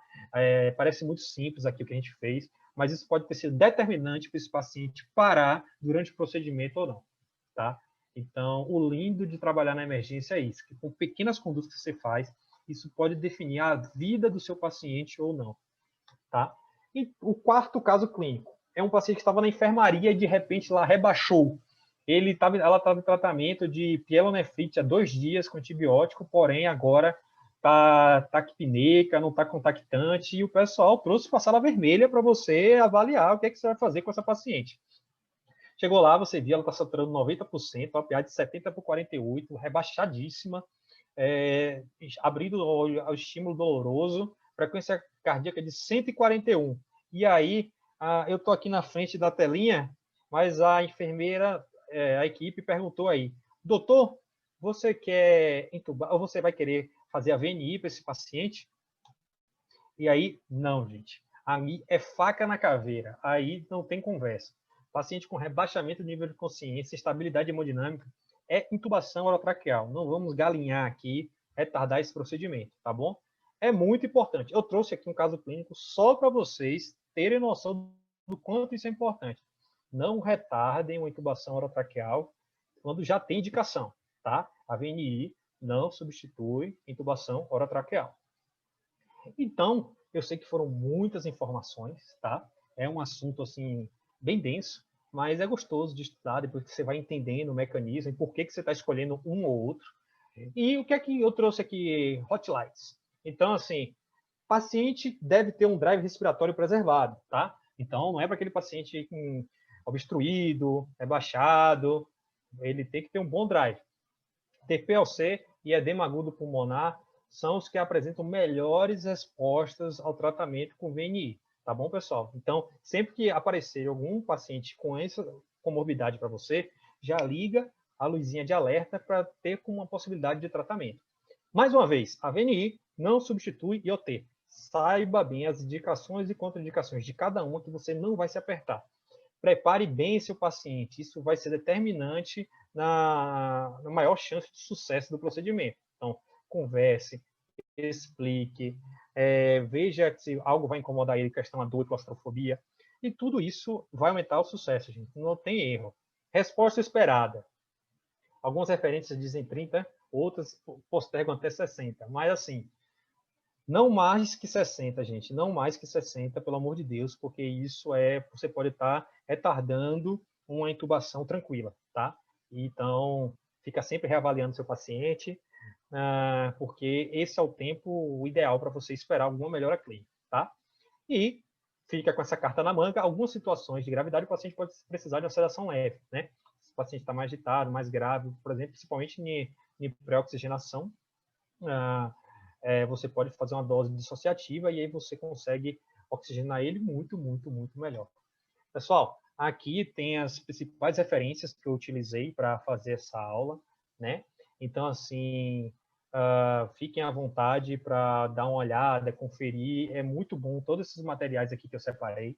Parece muito simples aqui o que a gente fez, mas isso pode ter sido determinante para esse paciente parar durante o procedimento ou não, tá? Então, o lindo de trabalhar na emergência é isso, que com pequenas condutas que você faz, isso pode definir a vida do seu paciente ou não, tá? E o quarto caso clínico é um paciente que estava na enfermaria e de repente lá rebaixou. Ela estava em tratamento de pielonefrite há 2 dias com antibiótico, porém agora está taquipneica, não está contactante, e o pessoal trouxe para a sala vermelha para você avaliar o que é que você vai fazer com essa paciente. Chegou lá, você viu, ela está saturando 90%, a PA de 70 por 48, rebaixadíssima, abrindo ao estímulo doloroso, frequência cardíaca de 141. E aí, eu estou aqui na frente da telinha, mas a enfermeira, a equipe perguntou aí, doutor, você quer entubar, ou você vai querer fazer a VNI para esse paciente? E aí, não, gente. Aí é faca na caveira. Aí não tem conversa. Paciente com rebaixamento do nível de consciência, estabilidade hemodinâmica, é intubação orotraqueal. Não vamos galinhar aqui, retardar esse procedimento, tá bom? É muito importante. Eu trouxe aqui um caso clínico só para vocês terem noção do quanto isso é importante. Não retardem uma intubação orotraqueal quando já tem indicação, tá? A VNI não substitui intubação orotraqueal. Então, eu sei que foram muitas informações, tá? É um assunto, assim, bem denso, mas é gostoso de estudar depois que você vai entendendo o mecanismo e por que você está escolhendo um ou outro. E o que é que eu trouxe aqui? Hotlights. Então, assim, paciente deve ter um drive respiratório preservado, tá? Então, não é para aquele paciente obstruído, rebaixado, ele tem que ter um bom drive. TPLC e edema agudo pulmonar são os que apresentam melhores respostas ao tratamento com VNI, tá bom, pessoal? Então, sempre que aparecer algum paciente com essa comorbidade para você, já liga a luzinha de alerta para ter como uma possibilidade de tratamento. Mais uma vez, a VNI não substitui IOT. Saiba bem as indicações e contraindicações de cada uma, que você não vai se apertar. Prepare bem seu paciente, isso vai ser determinante na maior chance de sucesso do procedimento. Então, converse, explique, veja se algo vai incomodar ele, questão da dor e claustrofobia, e tudo isso vai aumentar o sucesso, gente, não tem erro. Resposta esperada. Algumas referências dizem 30, outras postergam até 60, mas assim, não mais que 60, gente. Não mais que 60, pelo amor de Deus, porque isso você pode estar retardando uma intubação tranquila, tá? Então, fica sempre reavaliando seu paciente, porque esse é o tempo ideal para você esperar alguma melhora clínica, tá? E fica com essa carta na manga. Algumas situações de gravidade, o paciente pode precisar de uma sedação leve, né? Se o paciente está mais agitado, mais grave, por exemplo, principalmente em pré-oxigenação, você pode fazer uma dose dissociativa e aí você consegue oxigenar ele muito, muito, muito melhor. Pessoal, aqui tem as principais referências que eu utilizei para fazer essa aula, né? Então, assim, fiquem à vontade para dar uma olhada, conferir. É muito bom todos esses materiais aqui que eu separei,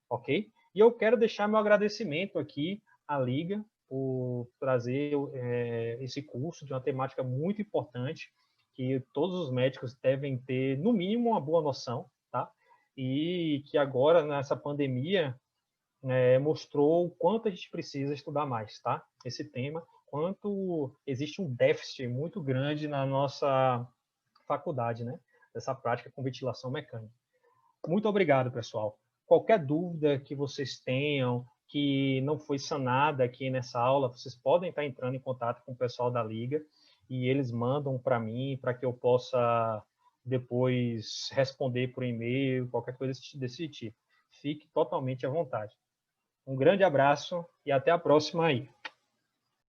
ok? E eu quero deixar meu agradecimento aqui à Liga por trazer esse curso de uma temática muito importante que todos os médicos devem ter, no mínimo, uma boa noção, tá? E que agora, nessa pandemia, mostrou o quanto a gente precisa estudar mais, tá? Esse tema, quanto existe um déficit muito grande na nossa faculdade, né? Dessa prática com ventilação mecânica. Muito obrigado, pessoal. Qualquer dúvida que vocês tenham, que não foi sanada aqui nessa aula, vocês podem estar entrando em contato com o pessoal da Liga e eles mandam para mim, para que eu possa depois responder por e-mail, qualquer coisa desse tipo. Fique totalmente à vontade. Um grande abraço e até a próxima aí.